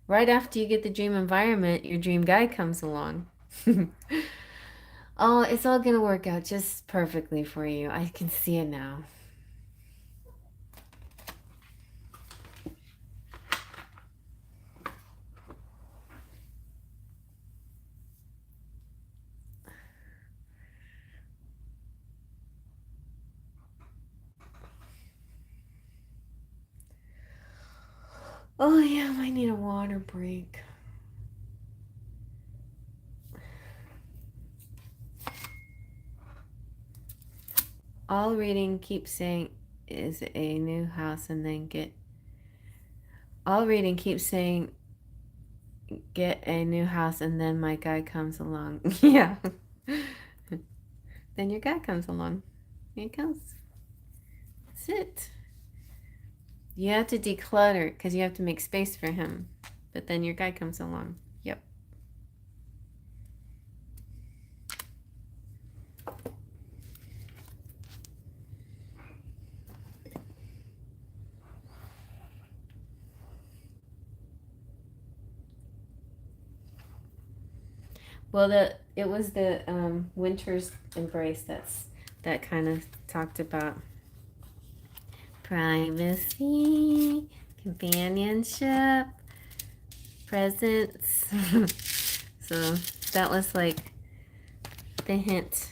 right after you get the dream environment, your dream guy comes along. Oh, it's all gonna work out just perfectly for you. I can see it now. Oh yeah, I might need a water break. All reading keeps saying is a new house and then get I'll read and keep saying, get a new house, and then my guy comes along. Yeah. Then your guy comes along. Here he comes. That's it. You have to declutter because you have to make space for him. But then your guy comes along. Yep. Well, it was the Winter's Embrace that kind of talked about privacy, companionship, presence. So that was like the hint.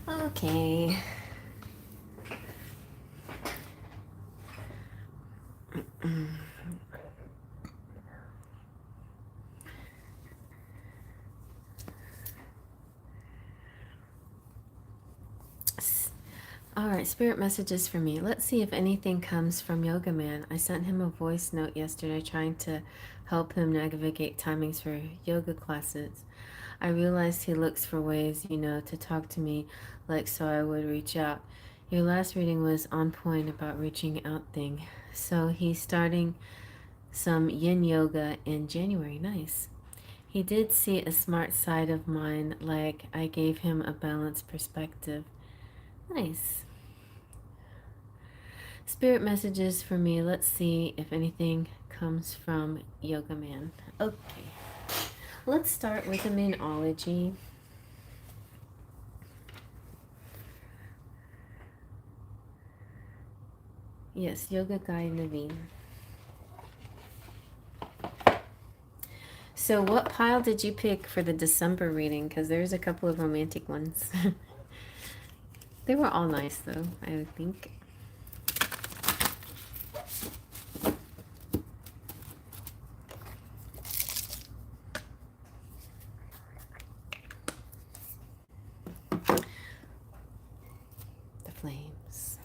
Okay. All right, spirit messages for me. Let's see if anything comes from Yoga Man. I sent him a voice note yesterday trying to help him navigate timings for yoga classes. I realized he looks for ways, to talk to me, like so I would reach out. Your last reading was on point about reaching out thing. So he's starting some yin yoga in January. Nice. He did see a smart side of mine, like I gave him a balanced perspective. Nice. Spirit messages for me. Let's see if anything comes from Yoga Man. Okay. Let's start with the Moonology. Yes, Yoga Guy Naveen. So what pile did you pick for the December reading? Because there's a couple of romantic ones. They were all nice though, I would think. The flames.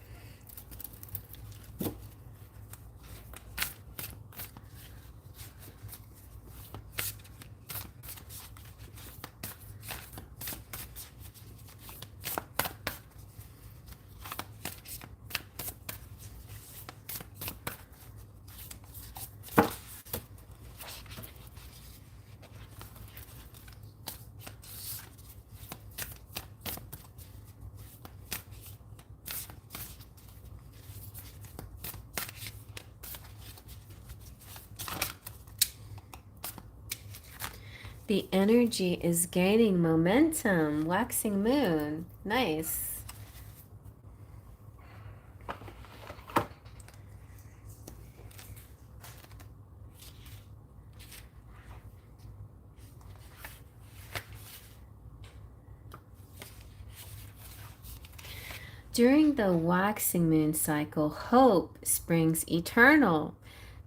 The energy is gaining momentum. Waxing moon. Nice. During the waxing moon cycle, hope springs eternal.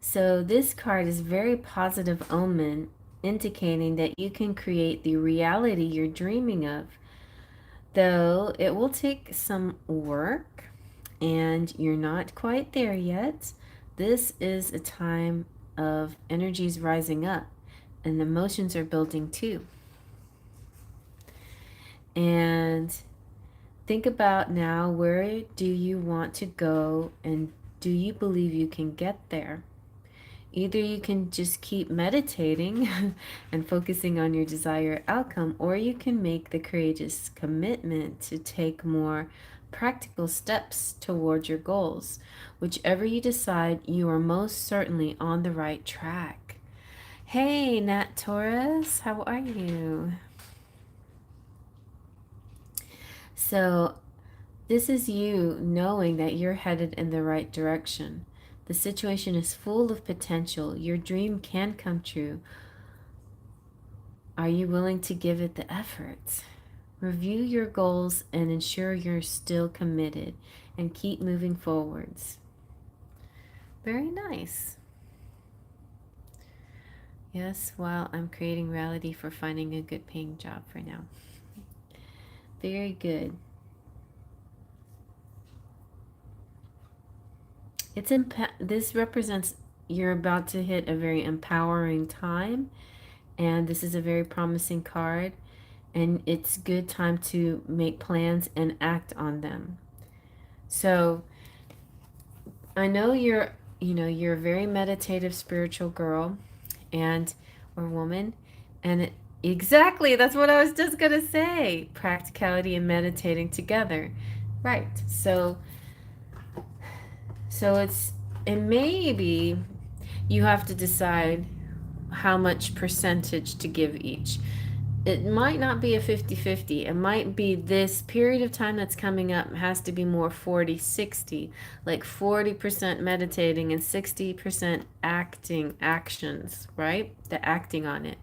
So this card is very positive omen, indicating that you can create the reality you're dreaming of. Though it will take some work and you're not quite there yet, this is a time of energies rising up and emotions are building too. And think about now, where do you want to go and do you believe you can get there? Either you can just keep meditating and focusing on your desired outcome, or you can make the courageous commitment to take more practical steps toward your goals. Whichever you decide, you are most certainly on the right track. Hey, Nat Taurus, how are you? So, this is you knowing that you're headed in the right direction. The situation is full of potential. Your dream can come true. Are you willing to give it the effort? Review your goals and ensure you're still committed and keep moving forwards. Very nice. Yes, while I'm creating reality for finding a good paying job for now. Very good. This represents you're about to hit a very empowering time, and this is a very promising card, and it's good time to make plans and act on them. So I know you're a very meditative spiritual girl and or woman, and exactly, that's what I was just gonna say. Practicality and meditating together. Right. So it may be you have to decide how much percentage to give each. It might not be a 50-50. It might be this period of time that's coming up has to be more 40-60, like 40% meditating and 60% actions, right? The acting on it.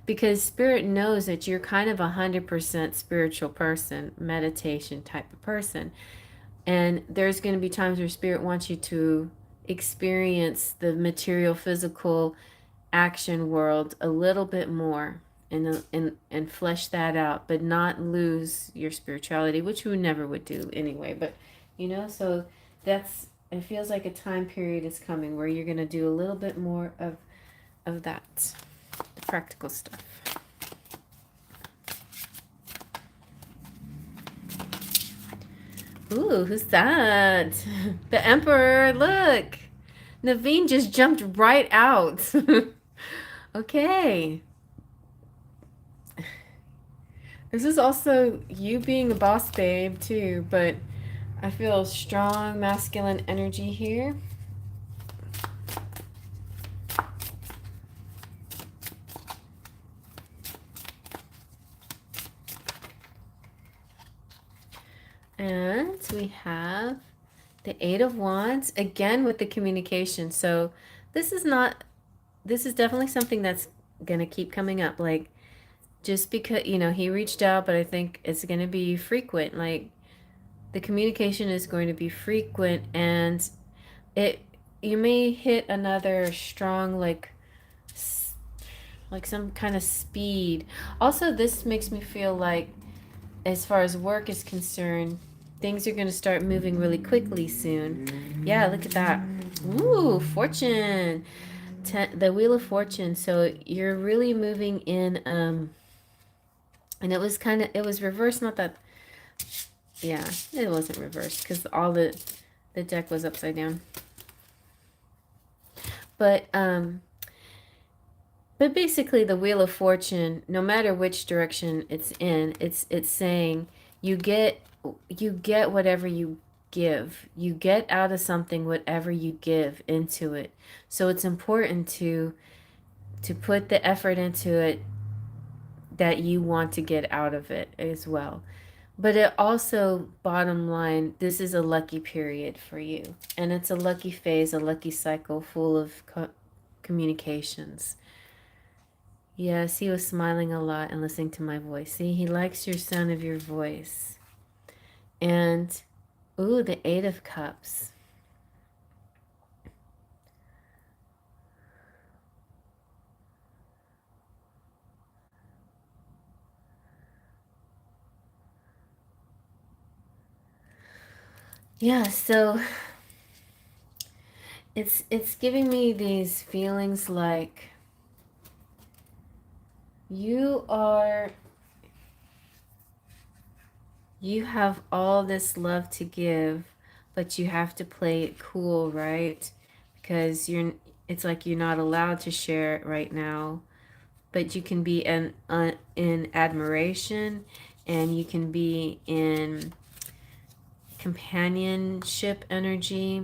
Because Spirit knows that you're kind of 100% spiritual person, meditation type of person. And there's going to be times where Spirit wants you to experience the material, physical action world a little bit more and flesh that out, but not lose your spirituality, which we never would do anyway. But you know? So that's, it feels like a time period is coming where you're going to do a little bit more of that, the practical stuff. Ooh, who's that? The Emperor, look. Naveen just jumped right out. Okay. This is also you being a boss babe too, but I feel strong masculine energy here. And we have the Eight of Wands, again with the communication. So this is not, this is definitely something that's going to keep coming up. Like, just because, you know, he reached out, but I think it's going to be frequent. Like, the communication is going to be frequent, and it, you may hit another strong, like some kind of speed. Also, this makes me feel like, as far as work is concerned, things are going to start moving really quickly soon. Yeah, look at that. Ooh, fortune. The Wheel of Fortune. So you're really moving in, and it was kind of, it was reversed, not that, yeah, it wasn't reversed because all the deck was upside down. But basically, the Wheel of Fortune, no matter which direction it's in, it's saying you get whatever you give. You get out of something whatever you give into it. So it's important to put the effort into it that you want to get out of it as well. But it also, bottom line, this is a lucky period for you. And it's a lucky phase, a lucky cycle full of communications. Yes, he was smiling a lot and listening to my voice. See, he likes your sound of your voice. And, ooh, the Eight of Cups. Yeah, so it's giving me these feelings like you have all this love to give, but you have to play it cool, right? Because it's like you're not allowed to share it right now, but you can be in admiration, and you can be in companionship energy,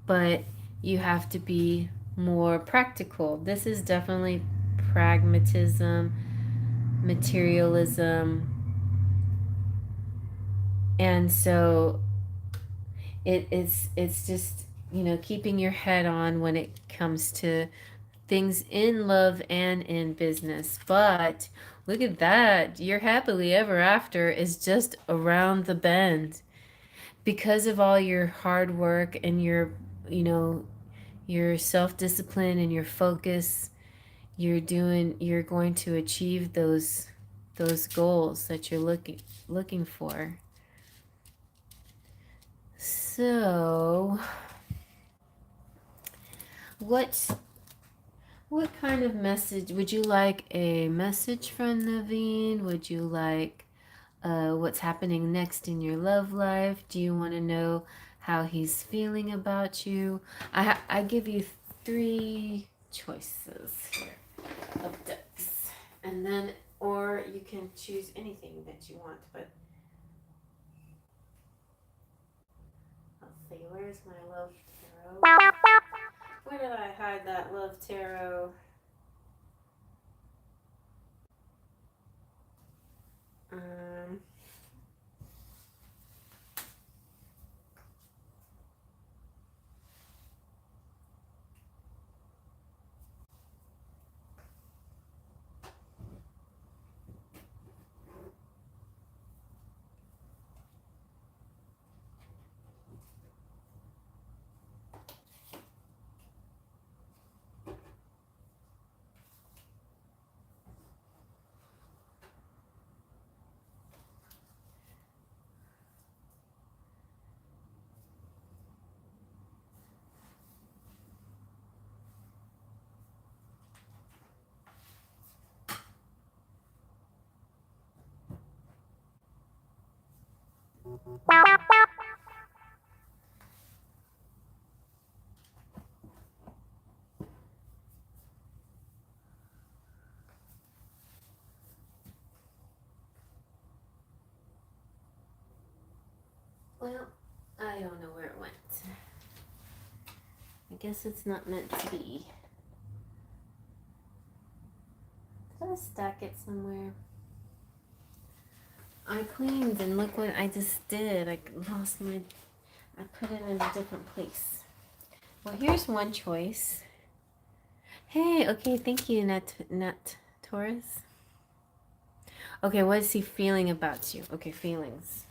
but you have to be more practical. This is definitely pragmatism, materialism, and so it's just, you know, keeping your head on when it comes to things in love and in business. But look at that, your happily ever after is just around the bend because of all your hard work and your, you know, your self-discipline and your focus. You're going to achieve those goals that you're looking for. So what kind of message would you like? A message from Naveen? Would you like what's happening next in your love life? Do you want to know how he's feeling about you? I give you 3 choices here of decks, and then, or you can choose anything that you want. But let's see, where's my love tarot? Where did I hide that love tarot? Um, Well, I don't know where it went. I guess it's not meant to be. Did I stack it somewhere? I cleaned and look what I just did. I lost my... I put it in a different place. Well, here's one choice. Hey, okay, thank you, Nut Taurus. Okay, what is he feeling about you? Okay, feelings.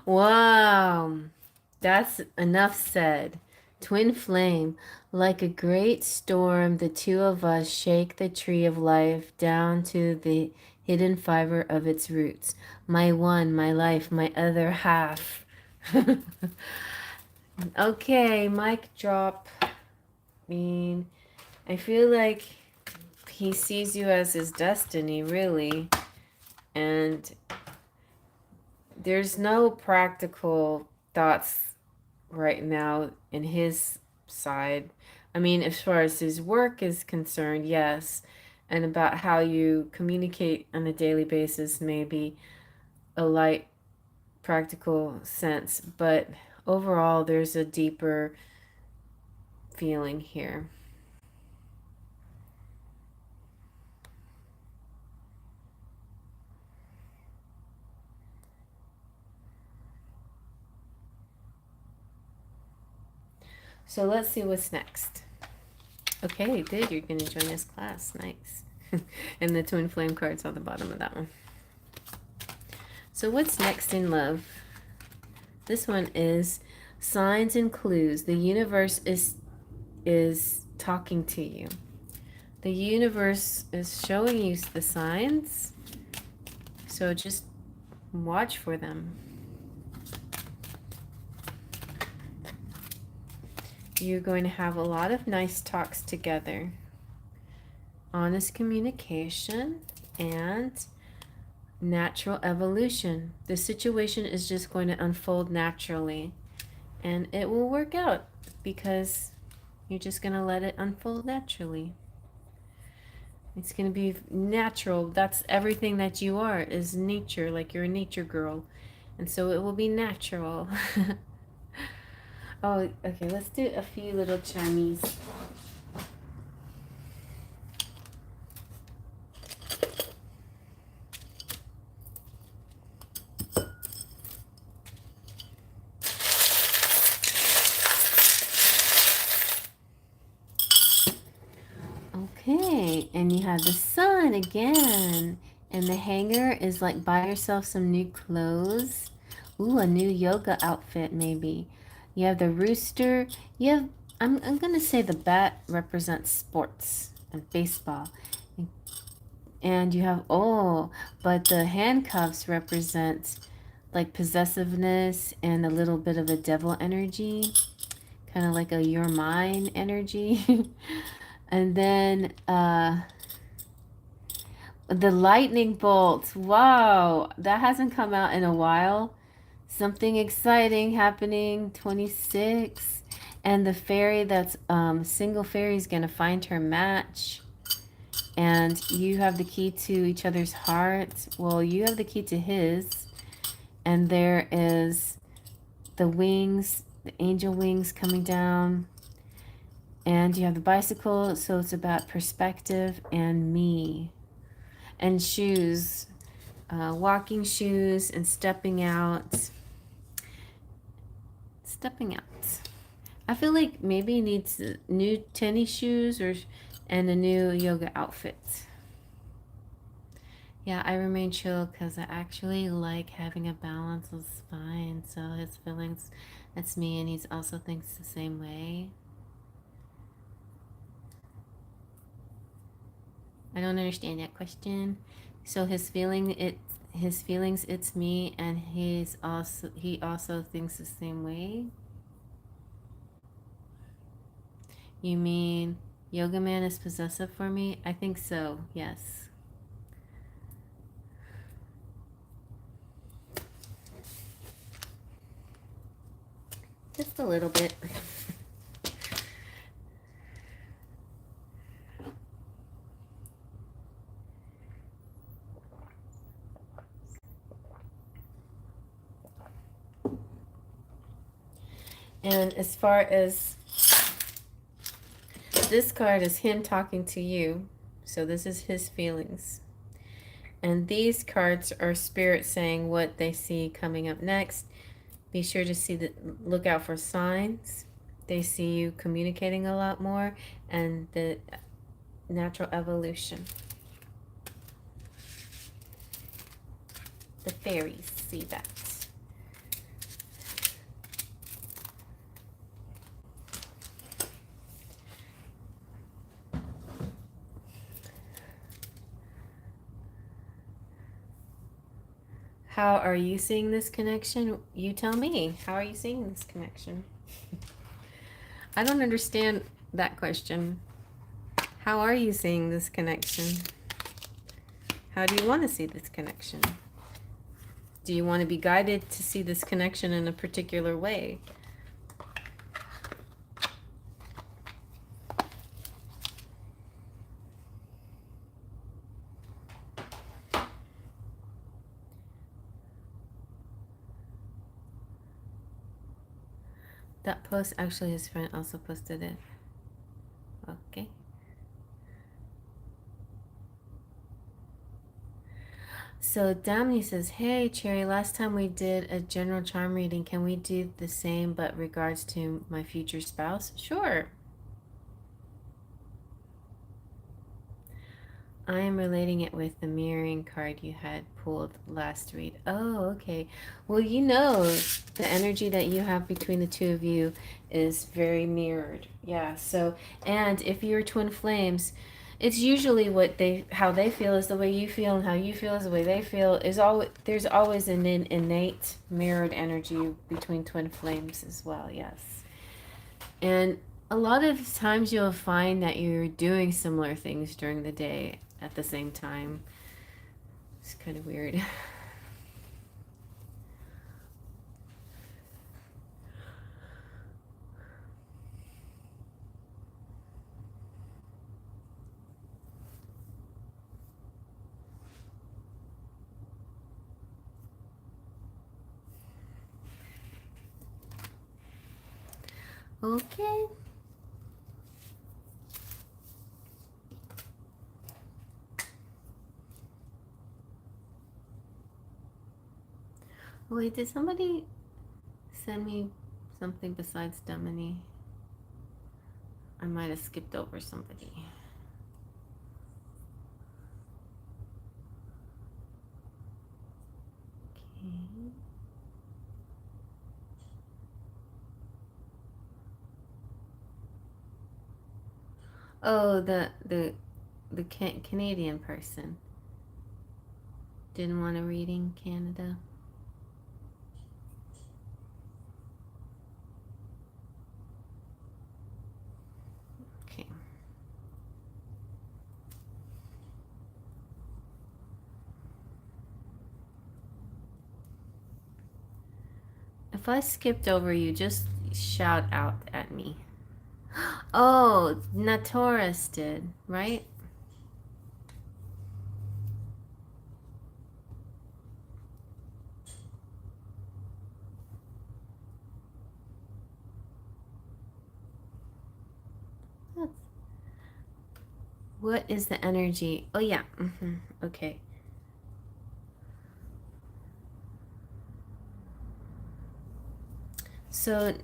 Wow, that's enough said. Twin flame, like a great storm, the two of us shake the tree of life down to the hidden fiber of its roots. My one, my life, my other half. Okay, mic drop. I feel like he sees you as his destiny, really. And there's no practical thoughts right now in his side. I mean, as far as his work is concerned, yes. And about how you communicate on a daily basis, maybe a light practical sense. But overall, there's a deeper feeling here. So let's see what's next. Okay, good. You're going to join this class. Nice. And the twin flame card's on the bottom of that one. So what's next in love? This one is signs and clues. The universe is talking to you. The universe is showing you the signs. So just watch for them. You're going to have a lot of nice talks together. Honest communication and natural evolution. The situation is just going to unfold naturally. And it will work out because you're just going to let it unfold naturally. It's going to be natural. That's everything that you are, is nature. Like you're a nature girl. And so it will be natural. Oh, okay. Let's do a few little chimes. Okay, and you have the sun again. And the hanger is like buy yourself some new clothes. Ooh, a new yoga outfit maybe. You have the rooster. You have, I'm gonna say the bat represents sports and baseball. And you have, oh, but the handcuffs represent like possessiveness and a little bit of a devil energy. Kind of like a you're mine energy. And then the lightning bolts. Wow, that hasn't come out in a while. Something exciting happening. 26. And the fairy that's single fairy is going to find her match. And you have the key to each other's hearts. Well, you have the key to his. And there is the wings, the angel wings coming down. And you have the bicycle, so it's about perspective and me. And shoes, walking shoes and stepping out. Stepping out. I feel like maybe he needs new tennis shoes and a new yoga outfit. Yeah, I remain chill because I actually like having a balance of spine. So his feelings, that's me, and he's also thinks the same way. I don't understand that question. So his feelings, it's me, and he also thinks the same way. You mean Yoga Man is possessive for me? I think so. Yes. Just a little bit. And as far as this card is him talking to you, so this is his feelings. And these cards are spirit saying what they see coming up next. Be sure to look out for signs. They see you communicating a lot more, and the natural evolution. The fairies see that. How are you seeing this connection? You tell me. How are you seeing this connection? I don't understand that question. How are you seeing this connection? How do you want to see this connection? Do you want to be guided to see this connection in a particular way? That post, actually his friend also posted it. Okay. So Damni says, hey Cherry, last time we did a general charm reading, can we do the same but regards to my future spouse? Sure. I am relating it with the mirroring card you had pulled last read. Oh, okay. Well, you know, the energy that you have between the two of you is very mirrored. Yeah. So, and if you're twin flames, it's usually how they feel is the way you feel, and how you feel is the way they feel. There's always an innate mirrored energy between twin flames as well. Yes. And a lot of times you'll find that you're doing similar things during the day at the same time. It's kind of weird. Okay. Wait, did somebody send me something besides Domini? I might have skipped over somebody. Okay. Oh, the Canadian person didn't want a reading. Canada. Okay. If I skipped over you, just shout out at me. Oh, Natoris did, right? What is the energy? Oh, yeah. Okay. So,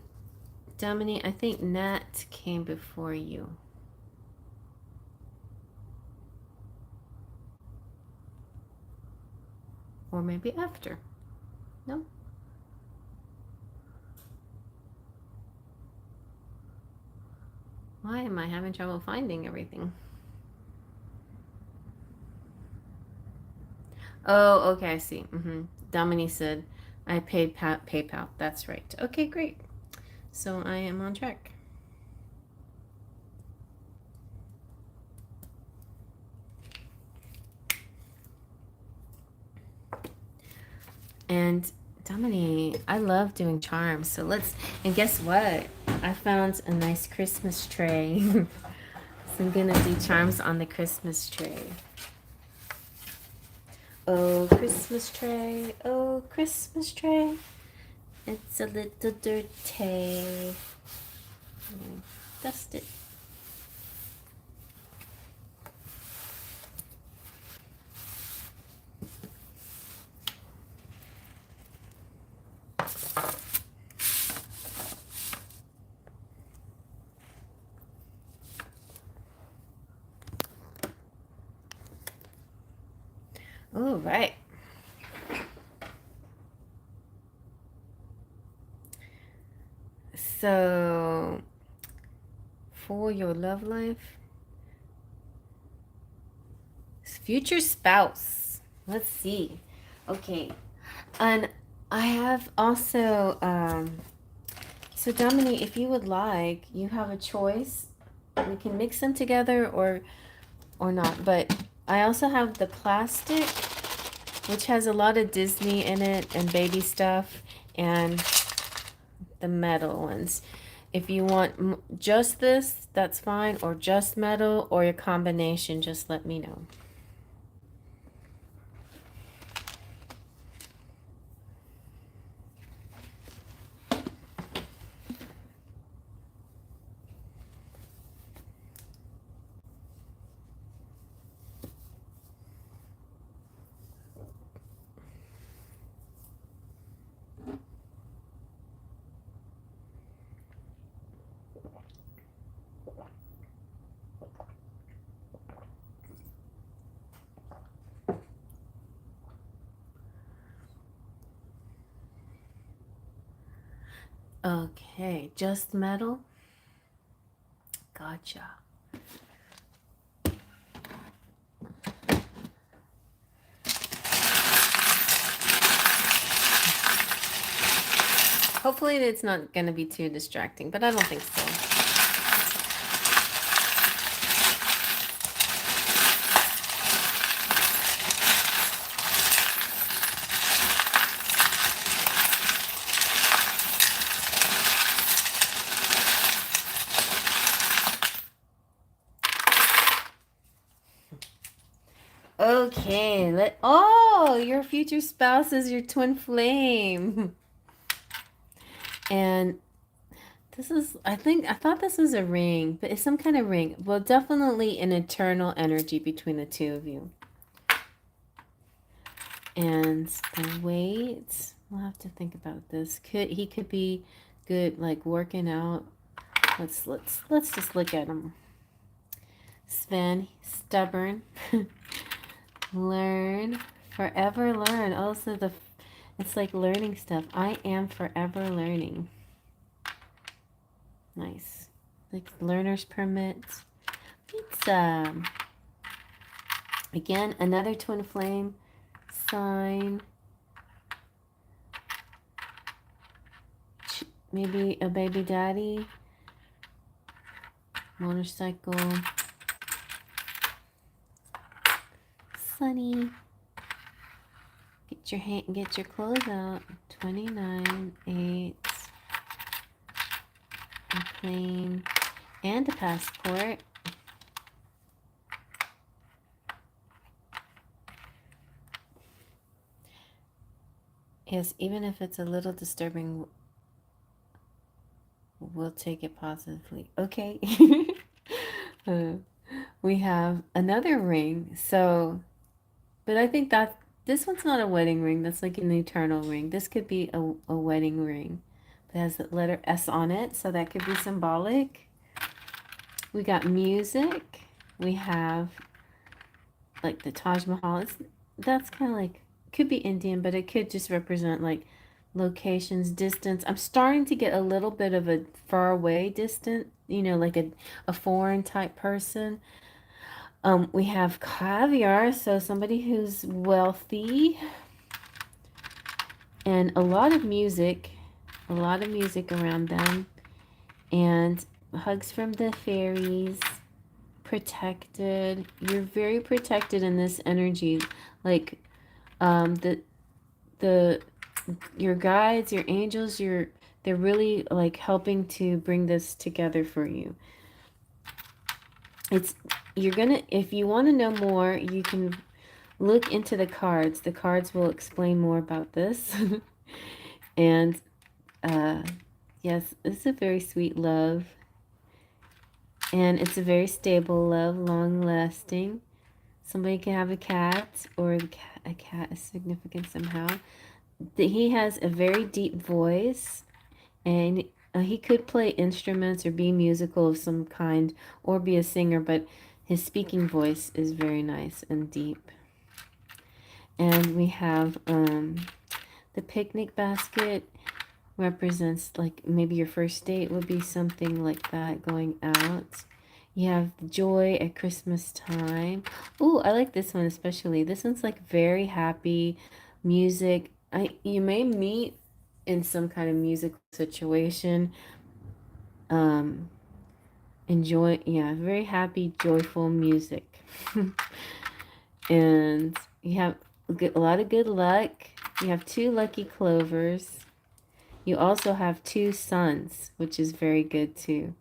Dominique, I think Nat came before you. Or maybe after. No? Why am I having trouble finding everything? Oh, okay, I see. Dominique said, I paid PayPal. That's right. Okay, great. So I am on track. And Dominique, I love doing charms. So and guess what? I found a nice Christmas tray. So I'm gonna do charms on the Christmas tray. Oh, Christmas tray. Oh, Christmas tray. It's a little dirty. Dust it. All right. So, for your love life, future spouse. Let's see. Okay. And I have also, so Dominique, if you would like, you have a choice. We can mix them together or not. But I also have the plastic, which has a lot of Disney in it and baby stuff, and the metal ones. If you want just this, that's fine, or just metal, or a combination, just let me know. Okay, just metal. Gotcha. Hopefully it's not going to be too distracting, but I don't think so. Okay, oh, your future spouse is your twin flame. And this is, I thought this was a ring, but it's some kind of ring. Well, definitely an eternal energy between the two of you. And the weight, we'll have to think about this. He could be good, like working out. Let's just look at him. Sven, stubborn. Learn, forever learn. Also, it's like learning stuff. I am forever learning. Nice. Like learner's permit. Pizza. Again, another twin flame sign. Maybe a baby daddy. Motorcycle. Sunny. Get your clothes out. 29, 8. A plane and a passport. Yes, even if it's a little disturbing, we'll take it positively. Okay. We have another ring. So, but I think that this one's not a wedding ring. That's like an eternal ring. This could be a wedding ring. It has the letter S on it, so that could be symbolic. We got music. We have like the Taj Mahal. That's kind of like could be Indian, but it could just represent like locations, distance. I'm starting to get a little bit of a far away distant, like a foreign type person. We have caviar, so somebody who's wealthy, and a lot of music around them, and hugs from the fairies, protected. You're very protected in this energy. Like the your guides, your angels, they're really like helping to bring this together for you. It's you're gonna if you want to know more, you can look into the cards. The cards will explain more about this. And yes, it's a very sweet love. And it's a very stable love, long lasting. Somebody can have a cat, or a cat is significant somehow. He has a very deep voice, and he could play instruments or be musical of some kind, or be a singer, but his speaking voice is very nice and deep. And we have the picnic basket represents like maybe your first date would be something like that, going out. You have joy at Christmas time. Ooh, I like this one especially. This one's like very happy music. You may meet in some kind of musical situation. Um, Enjoy, yeah, very happy, joyful music. And you have a lot of good luck. You have 2 lucky clovers. You also have 2 suns, which is very good too.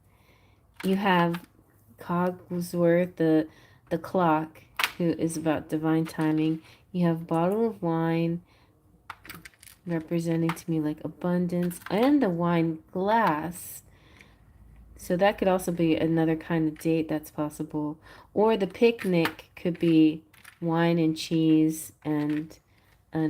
You have Cogsworth, the clock, who is about divine timing. You have bottle of wine, representing to me like abundance, and the wine glass. So that could also be another kind of date that's possible. Or the picnic could be wine and cheese and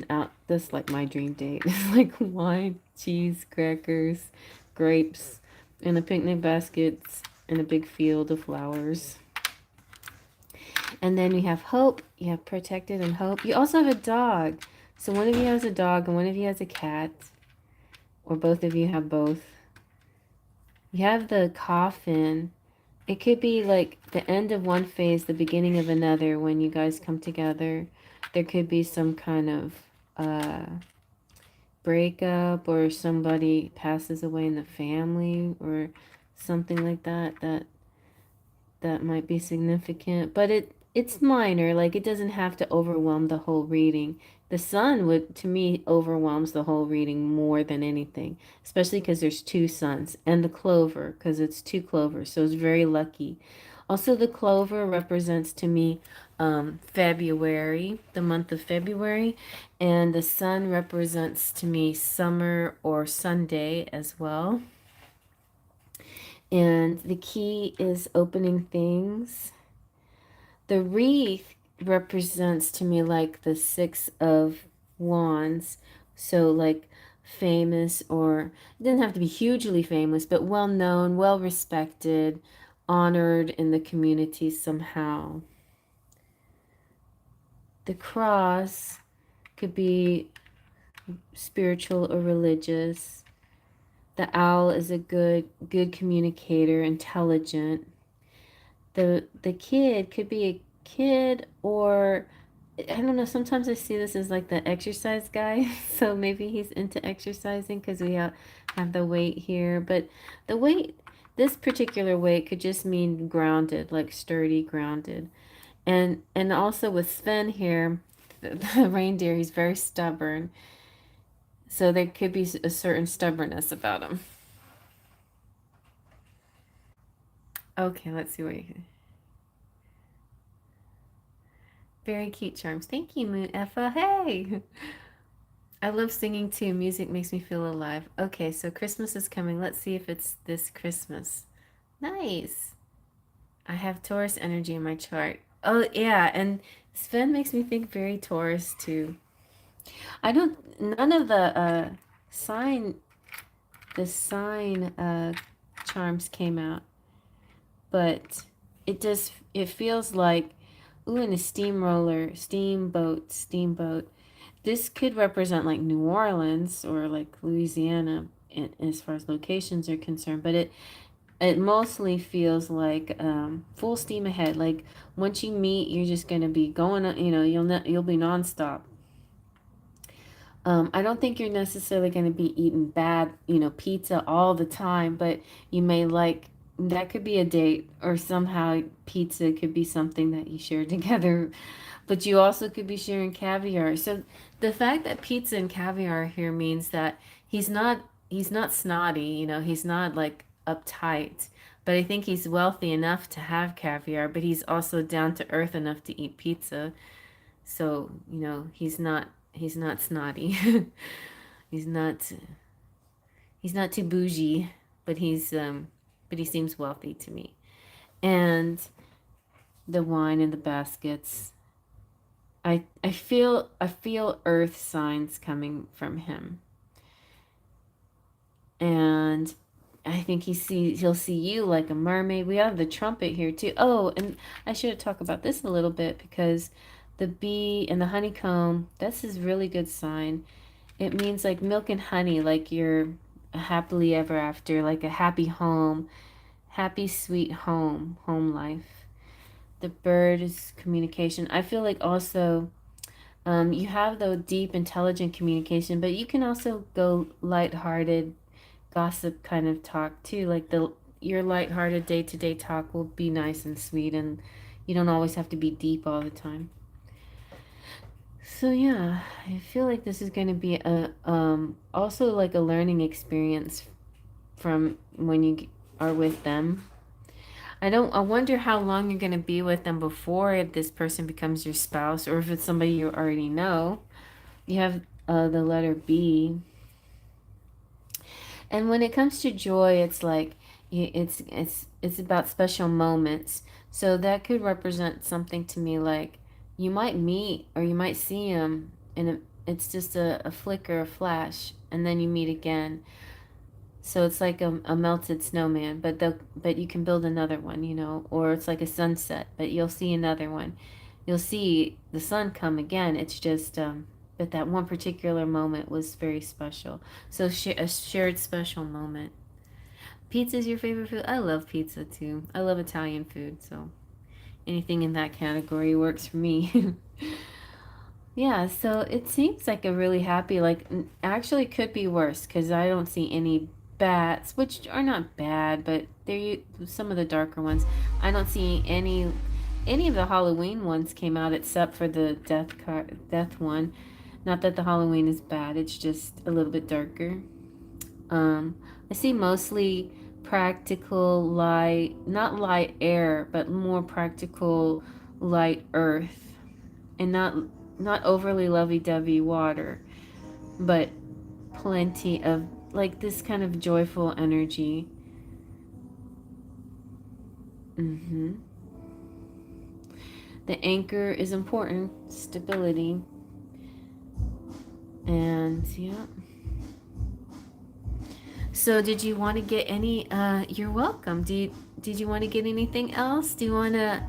out. That's like my dream date. It's like wine, cheese, crackers, grapes, and a picnic baskets and a big field of flowers. And then you have hope. You have protected and hope. You also have a dog. So one of you has a dog and one of you has a cat. Or both of you have both. You have the coffin. It could be like the end of one phase, the beginning of another when you guys come together. There could be some kind of breakup, or somebody passes away in the family, or something like that might be significant, but it's minor. Like, it doesn't have to overwhelm the whole reading. The sun would, to me, overwhelms the whole reading more than anything, especially because there's 2 suns, and the clover because it's 2 clovers, so it's very lucky. Also, the clover represents to me February, the month of February, and the sun represents to me summer or Sunday as well. And the key is opening things. The wreath represents to me like the 6 of wands. So like famous, or it doesn't have to be hugely famous, but well known, well respected, honored in the community somehow. The cross could be spiritual or religious. The owl is a good communicator, intelligent. The kid could be a kid, or I don't know, sometimes I see this as like the exercise guy. So maybe he's into exercising because we have the weight here. But the weight, this particular weight could just mean grounded, like sturdy, grounded. And also with Sven here, the reindeer, he's very stubborn. So there could be a certain stubbornness about him. Okay, let's see what you can. Very cute charms. Thank you, Moon Effa. Hey! I love singing too. Music makes me feel alive. Okay, so Christmas is coming. Let's see if it's this Christmas. Nice. I have Taurus energy in my chart. Oh, yeah, and Sven makes me think very Taurus too. None of the sign, charms came out, but it feels like, ooh, and a steamroller, steamboat. this could represent like New Orleans or like Louisiana as far as locations are concerned, but it mostly feels like full steam ahead. Like once you meet, you're just gonna be going. You'll be nonstop. I don't think you're necessarily going to be eating bad, pizza all the time, but you may like that could be a date, or somehow pizza could be something that you share together. But you also could be sharing caviar. So the fact that pizza and caviar here means that he's not snotty, he's not like uptight. But I think he's wealthy enough to have caviar, but he's also down to earth enough to eat pizza. So, he's not snotty. he's not he's not too bougie, but he seems wealthy to me. And the wine in the baskets. I feel earth signs coming from him. And I think he'll see you like a mermaid. We have the trumpet here too. Oh, and I should talk about this a little bit because the bee and the honeycomb, this is really good sign. It means like milk and honey, like you're a happily ever after, like a happy home, happy sweet home life. The bird is communication. I feel like also you have the deep, intelligent communication, but you can also go lighthearted, gossip kind of talk too. Like your lighthearted day-to-day talk will be nice and sweet, and you don't always have to be deep all the time. So yeah, I feel like this is going to be a also like a learning experience from when you are with them. I wonder how long you're going to be with them before this person becomes your spouse, or if it's somebody you already know. You have the letter B. And when it comes to joy, it's like it's about special moments. So that could represent something to me, like you might meet or you might see him and it's just a flicker, a flash, and then you meet again. So it's like a melted snowman, but you can build another one, or it's like a sunset, but you'll see another one. You'll see the sun come again. It's just but that one particular moment was very special. So a shared special moment. Pizza is your favorite food? I love pizza too. I love Italian food, so anything in that category works for me. Yeah, so it seems like a really happy, like, actually could be worse because I don't see any bats, which are not bad, but they're some of the darker ones. I don't see any of the Halloween ones came out except for the death one. Not that the Halloween is bad, it's just a little bit darker. I see mostly practical light, not light air, but more practical light earth, and not overly lovey-dovey water, but plenty of like this kind of joyful energy. hmm The anchor is important, stability, and yeah. So did you want to get any you're welcome. Did you want to get anything else? Do you want to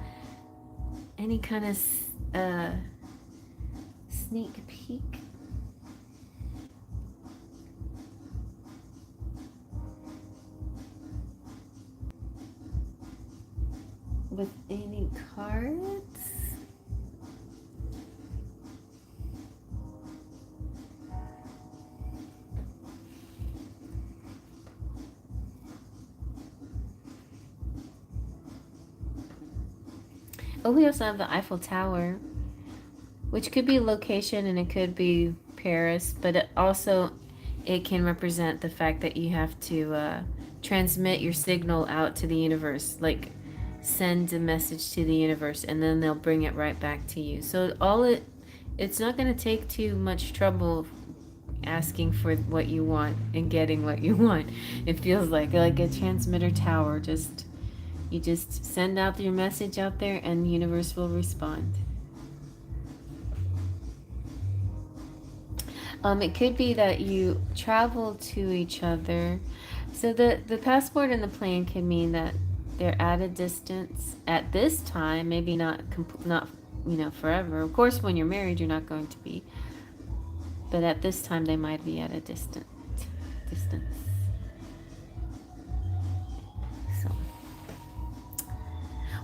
any kind of sneak peek? With any cards? Oh, we also have the Eiffel Tower, which could be location and it could be Paris, but it can represent the fact that you have to transmit your signal out to the universe, like send a message to the universe, and then they'll bring it right back to you. So it's not going to take too much trouble asking for what you want and getting what you want. It feels like a transmitter tower. You just send out your message out there, and the universe will respond. It could be that you travel to each other. So the passport and the plane can mean that they're at a distance at this time, maybe not forever. Of course, when you're married, you're not going to be. But at this time, they might be at a distance. So,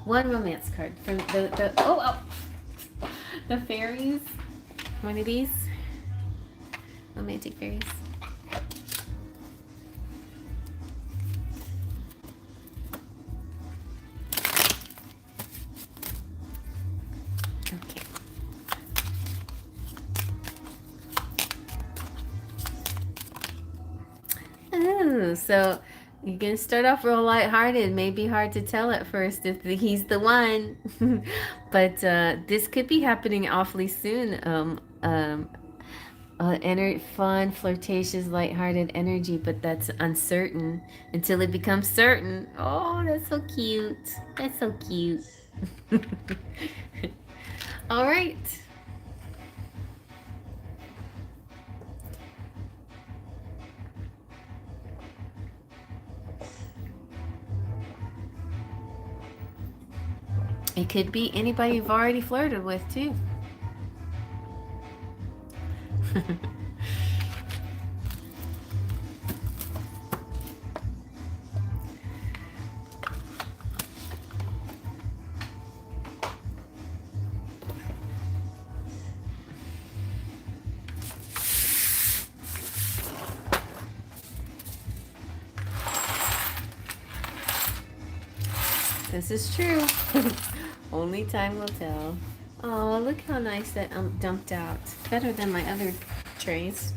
one romance card from the fairies. One of these romantic fairies. Okay. Oh, so you're gonna start off real lighthearted. May be hard to tell at first if he's the one, but this could be happening awfully soon. Fun, flirtatious, lighthearted energy, but that's uncertain until it becomes certain. Oh, that's so cute. That's so cute. All right. It could be anybody you've already flirted with, too. This is true. Only time will tell. Oh, look how nice that dumped out. Better than my other trays.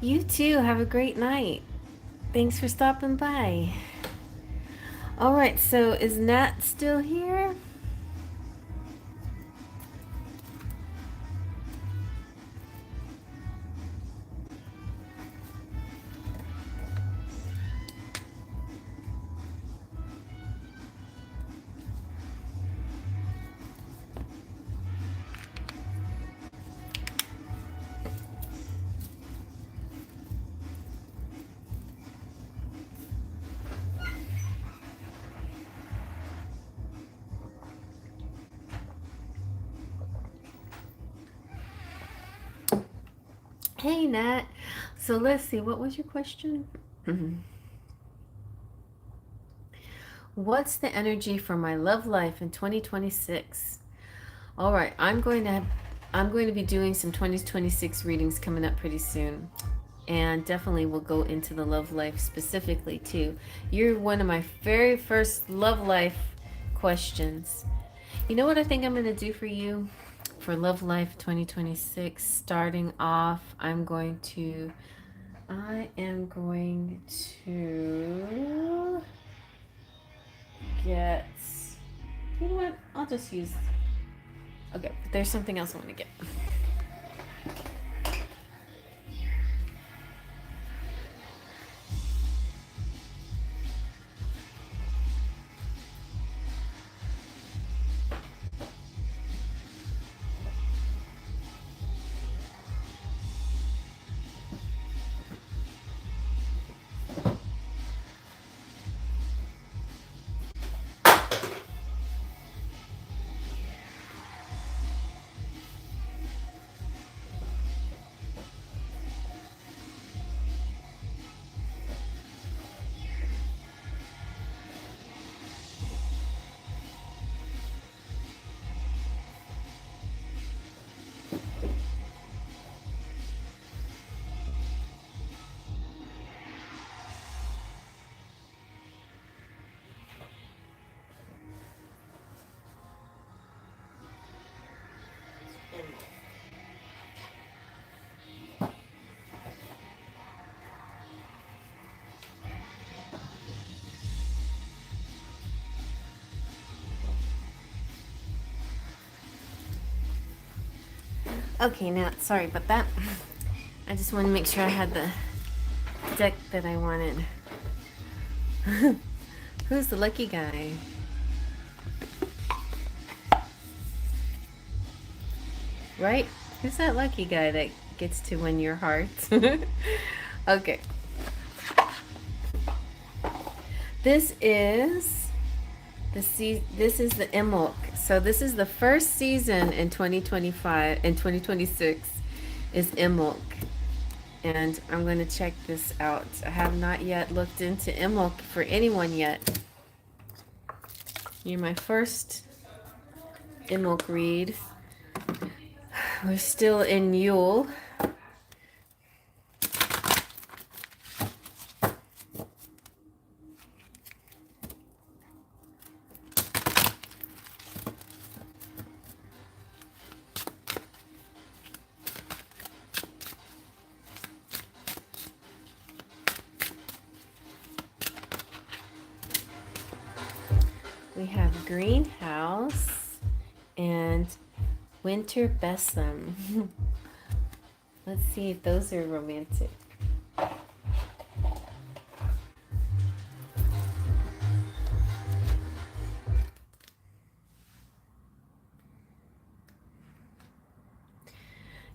You too. Have a great night. Thanks for stopping by. All right, so is Nat still here? Hey, Nat. So let's see. What was your question? What's the energy for my love life in 2026? All right, I'm going to be doing some 2026 readings coming up pretty soon, and definitely we'll go into the love life specifically too. You're one of my very first love life questions. You know what I think I'm going to do for you for love life 2026? Starting off, I am going to get, you know what, I'll just use, okay, there's something else I want to get. Okay, now, sorry about that. I just want to make sure I had the deck that I wanted. Who's the lucky guy? right? Who's that lucky guy that gets to win your heart? Okay. This is this is the Imulk. So this is the first season in 2025 and 2026 is Imulk. And I'm going to check this out. I have not yet looked into Imulk for anyone yet. You're my first Imulk read. We're still in Yule. We have Greenhouse and Winter Besom. Let's see if those are romantic.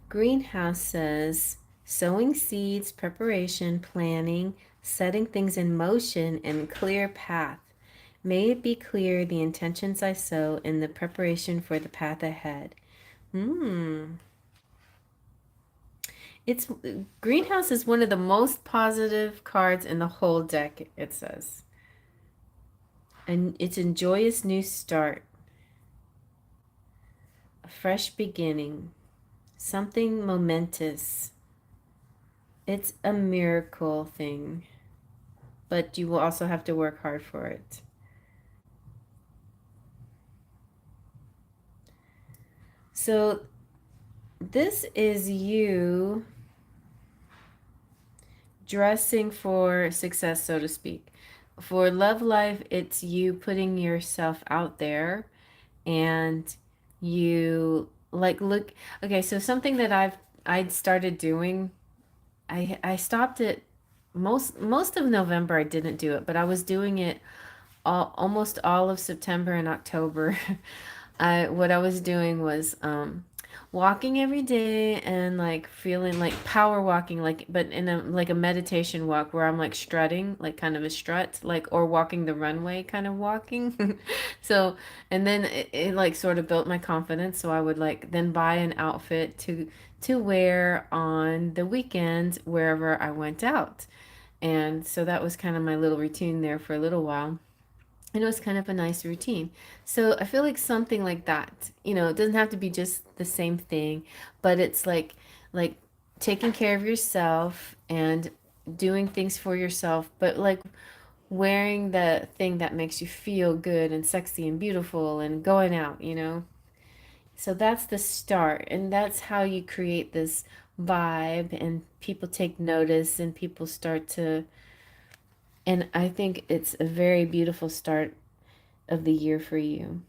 Greenhouse says sowing seeds, preparation, planning, setting things in motion, and clear path. May it be clear the intentions I sow in the preparation for the path ahead. It's Greenhouse is one of the most positive cards in the whole deck, it says. And it's a joyous new start. A fresh beginning. Something momentous. It's a miracle thing. But you will also have to work hard for it. So this is you dressing for success, so to speak. For love life, it's you putting yourself out there and you like look. Okay, so something that I'd started doing, I stopped it most of November. I didn't do it, but I was doing it almost all of September and October. What I was doing was walking every day and like feeling like power walking, like but in a like a meditation walk where I'm like strutting, like kind of a strut, like or walking the runway kind of walking. So and then it like sort of built my confidence. So I would like then buy an outfit to wear on the weekends wherever I went out. And so that was kind of my little routine there for a little while. And it was kind of a nice routine. So I feel like something like that, it doesn't have to be just the same thing, but it's like taking care of yourself and doing things for yourself, but like wearing the thing that makes you feel good and sexy and beautiful and going out. So that's the start, and that's how you create this vibe and people take notice and people start to, and I think it's a very beautiful start of the year for you.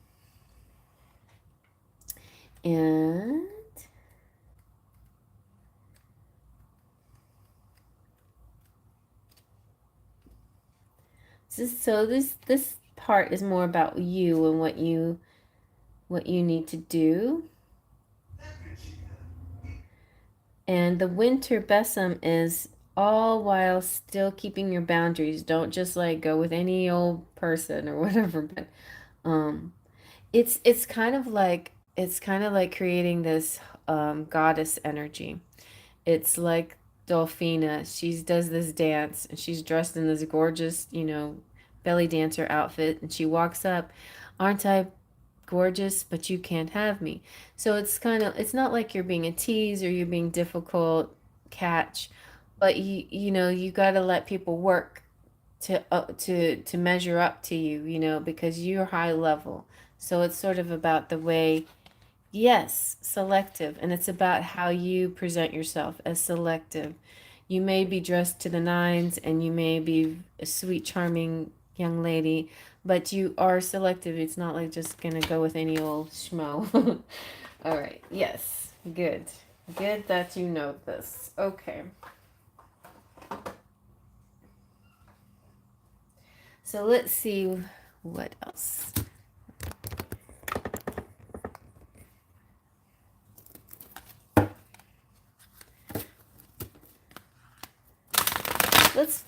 And so this part is more about you and what you need to do. And the winter besom is all while still keeping your boundaries. Don't just like go with any old person or whatever, but um it's kind of like creating this goddess energy. It's like Dolphina. She does this dance and she's dressed in this gorgeous, belly dancer outfit and she walks up, aren't I gorgeous, but you can't have me. So it's not like you're being a tease or you're being difficult catch, but you got to let people work to measure up to you, because you're high level. So it's sort of about the way. Yes, selective. And it's about how you present yourself as selective. You may be dressed to the nines and you may be a sweet, charming young lady, but you are selective. It's not like just going to go with any old schmo. All right. Yes. Good. Good that you know this. Okay. So let's see what else.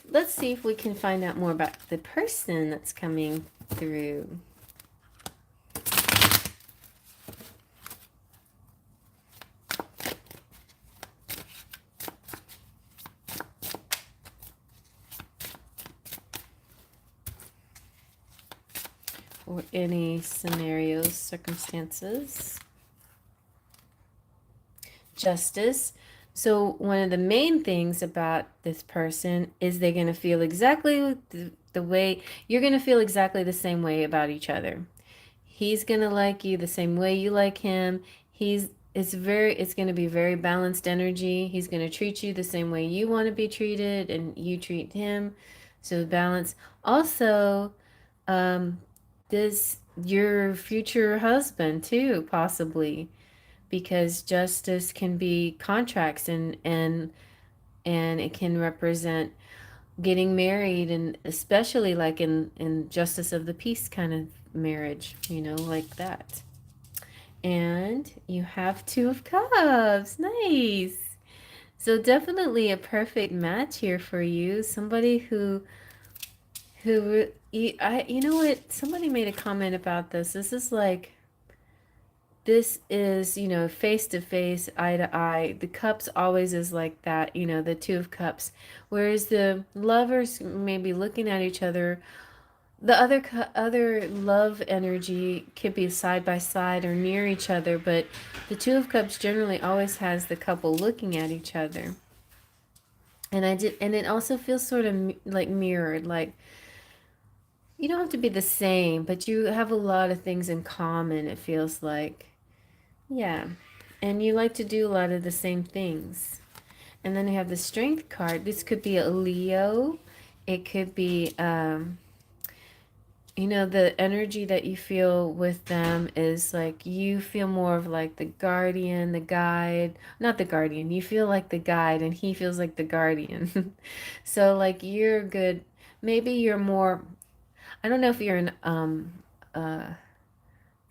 let's see if we can find out more about the person that's coming through. Or any scenarios, circumstances. Justice. So one of the main things about this person is they're going to feel exactly the way, you're going to feel exactly the same way about each other. He's going to like you the same way you like him. It's going to be very balanced energy. He's going to treat you the same way you want to be treated and you treat him. So balance. Also, this your future husband too, possibly, because justice can be contracts and it can represent getting married, and especially like in justice of the peace kind of marriage, like that. And you have Two of Cups. Nice. So definitely a perfect match here for you. Somebody you know what? Somebody made a comment about this. This is, face to face, eye to eye. The cups always is like that, the Two of Cups. Whereas the lovers may be looking at each other. The other love energy could be side by side or near each other, but the Two of Cups generally always has the couple looking at each other. And it also feels sort of like mirrored, like you don't have to be the same, but you have a lot of things in common, it feels like. Yeah. And you like to do a lot of the same things. And then you have the Strength card. This could be a Leo. It could be, the energy that you feel with them is like you feel more of like the guardian, the guide. Not the guardian. You feel like the guide and he feels like the guardian. So like you're good. Maybe you're more, I don't know if you're an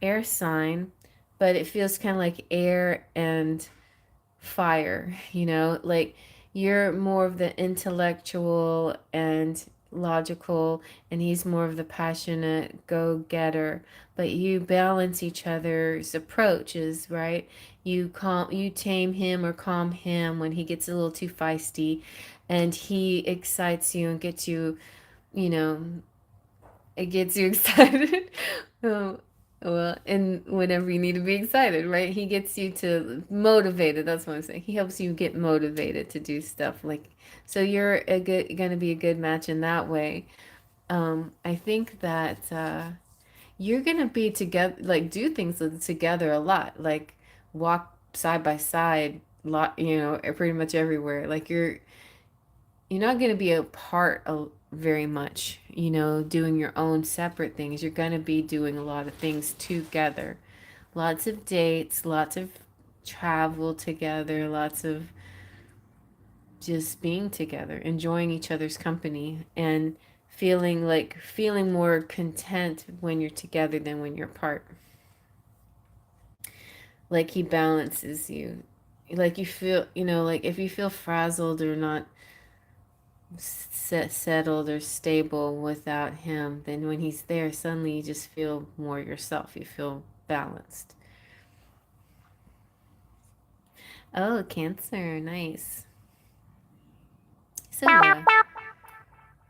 air sign, but it feels kind of like air and fire, like you're more of the intellectual and logical, and he's more of the passionate go-getter, but you balance each other's approaches, right? You tame him or calm him when he gets a little too feisty, and he excites you and gets you, you know, it gets you excited. um, well, and whenever you need to be excited, right? He gets you to motivated. That's what I'm saying. He helps you get motivated to do stuff like so. You're gonna be a good match in that way. I think that you're gonna be together, like do things together a lot, like walk side by side, lot, pretty much everywhere. Like you're not going to be apart very much, doing your own separate things. You're going to be doing a lot of things together. Lots of dates, lots of travel together, lots of just being together, enjoying each other's company, and feeling more content when you're together than when you're apart. Like he balances you. Like you feel, like if you feel frazzled or not settled or stable without him, then when he's there, suddenly you just feel more yourself. You feel balanced. Oh, Cancer, nice. So yeah,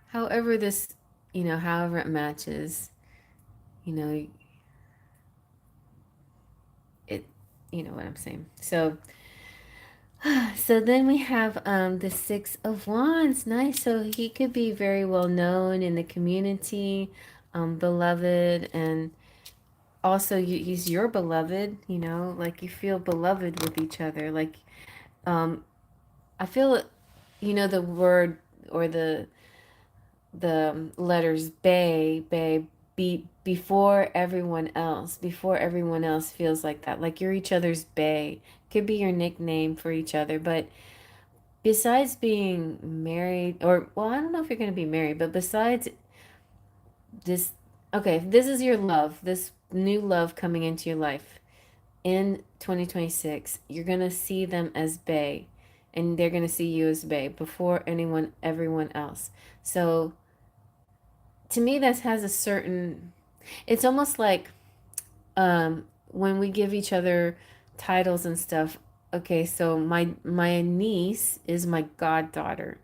however however it matches, you know, it, you know what I'm saying. So then we have the Six of Wands. Nice. So he could be very well known in the community, beloved, and also he's your beloved. Like you feel beloved with each other. Like I feel, the word or the letters bay before everyone else feels like that, like you're each other's bay. Could be your nickname for each other, but besides being married, or well, I don't know if you're going to be married, but besides this, okay, if this is your love, this new love coming into your life in 2026, you're going to see them as bay. and they're going to see you as bae before everyone else. So to me, that has a certain, it's almost like when we give each other titles and stuff. Okay, so my niece is my goddaughter,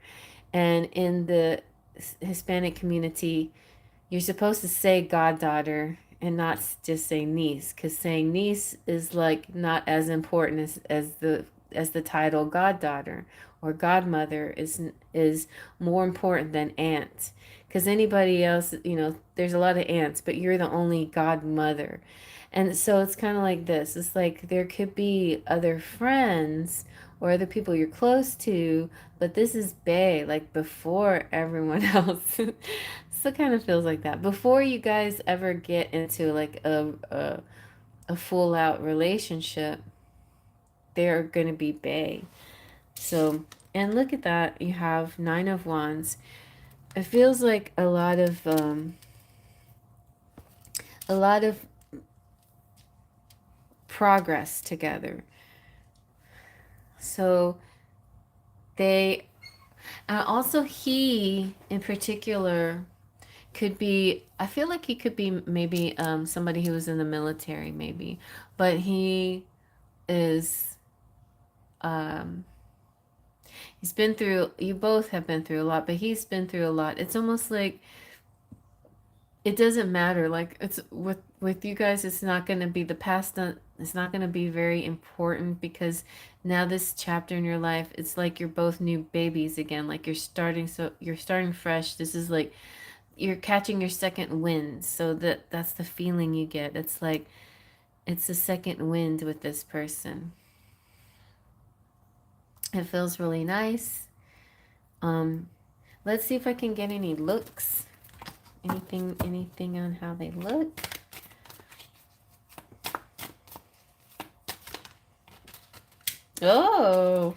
and in the Hispanic community, you're supposed to say goddaughter and not just say niece, because saying niece is like not as important as the title goddaughter, or godmother is more important than aunt. Because anybody else, there's a lot of aunts, but you're the only godmother. And so it's kind of like this. It's like there could be other friends or other people you're close to, but this is bae, like before everyone else. So it kind of feels like that. Before you guys ever get into like a full out relationship, they're going to be bae. So, and look at that. You have Nine of Wands. It feels like a lot of progress together. So they, also he in particular could be, I feel like he could be maybe somebody who was in the military maybe, but he is, um, he's been through, you both have been through a lot, but he's been through a lot. It's almost like it doesn't matter. Like it's with you guys, it's not going to be the past. It's not going to be very important because now this chapter in your life, it's like you're both new babies again. Like you're starting fresh. This is like you're catching your second wind. So that's the feeling you get. It's like it's the second wind with this person. It feels really nice. Let's see if I can get any looks. Anything on how they look. Oh,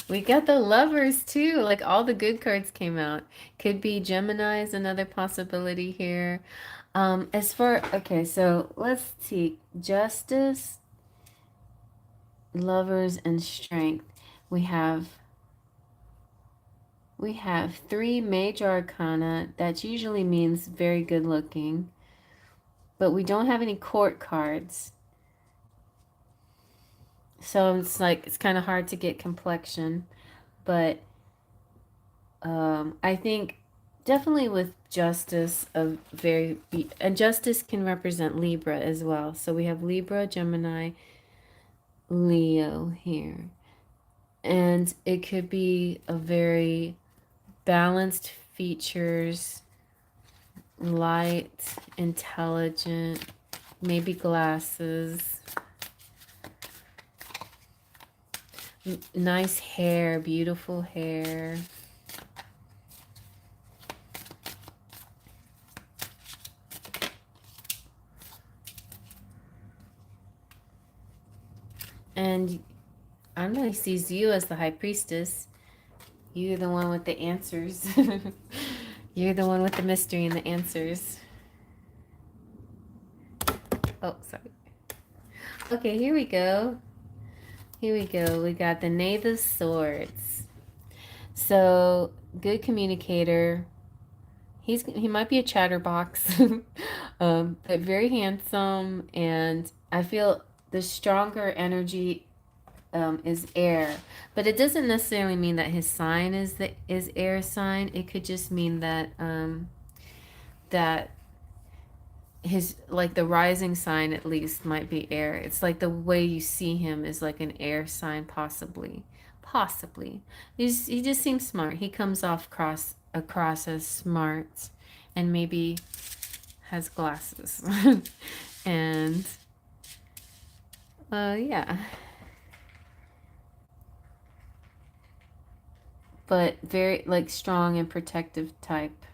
we got the lovers too. Like all the good cards came out. Could be Gemini is another possibility here. Okay, so let's see. Justice, lovers, and strength. We have three major arcana. That usually means very good looking. But we don't have any court cards. So it's like it's kind of hard to get complexion. But I think definitely with justice and justice can represent Libra as well. So we have Libra, Gemini, Leo here. And it could be a very balanced features, light, intelligent, maybe glasses, nice hair, beautiful hair. And I don't know, he sees you as the high priestess. You're the one with the answers. You're the one with the mystery and the answers. Oh, sorry. Okay, here we go. Here we go. We got the Knave of Swords. So, good communicator. He might be a chatterbox, but very handsome. And I feel the stronger energy is air, but it doesn't necessarily mean that his sign is air sign. It could just mean that that his like the rising sign at least might be air. It's like the way you see him is like an air sign, possibly. He just seems smart. He comes off across as smart, and maybe has glasses, and yeah. But very like strong and protective type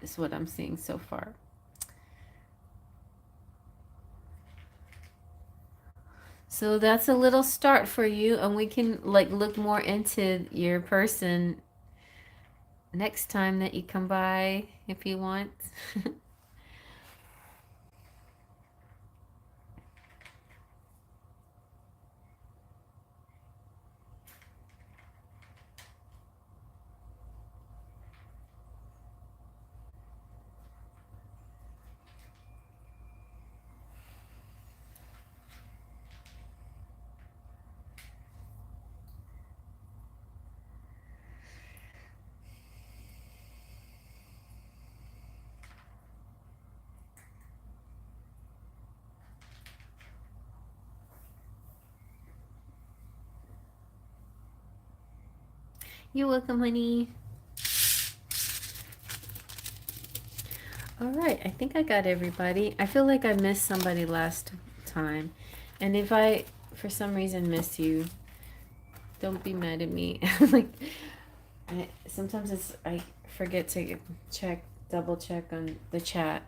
is what I'm seeing so far. So that's a little start for you, and we can like look more into your person next time that you come by if you want. You're welcome, honey. All right, I think I got everybody. I feel like I missed somebody last time. And if I, for some reason, miss you, don't be mad at me. Like, sometimes I forget to double check on the chat.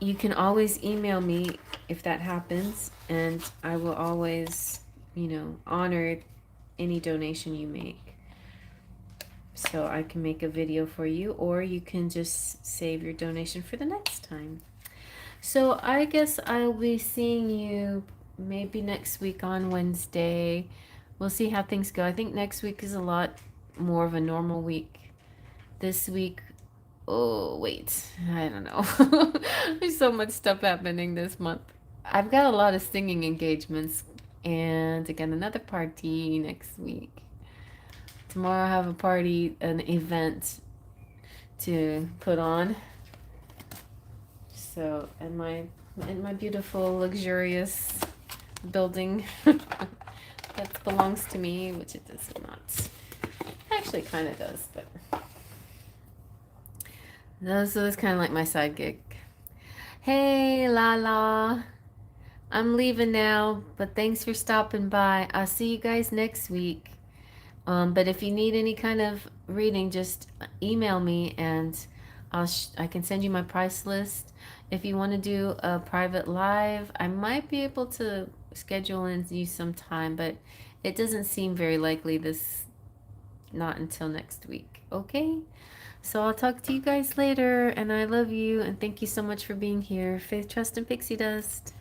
You can always email me if that happens, and I will always, honor any donation you make. So I can make a video for you, or you can just save your donation for the next time. So I guess I'll be seeing you maybe next week on Wednesday. We'll see how things go. I think next week is a lot more of a normal week. This week, oh, wait, I don't know. There's so much stuff happening this month. I've got a lot of singing engagements, and again, another party next week. Tomorrow I have a party, an event to put on. So, in my beautiful, luxurious building that belongs to me, which it does not. Actually, kind of does, but so that's kind of like my side gig. Hey, Lala. I'm leaving now, but thanks for stopping by. I'll see you guys next week. But if you need any kind of reading, just email me and I can send you my price list. If you want to do a private live, I might be able to schedule in you some time, but it doesn't seem very likely not until next week. Okay? So I'll talk to you guys later, and I love you, and thank you so much for being here. Faith, trust, and pixie dust.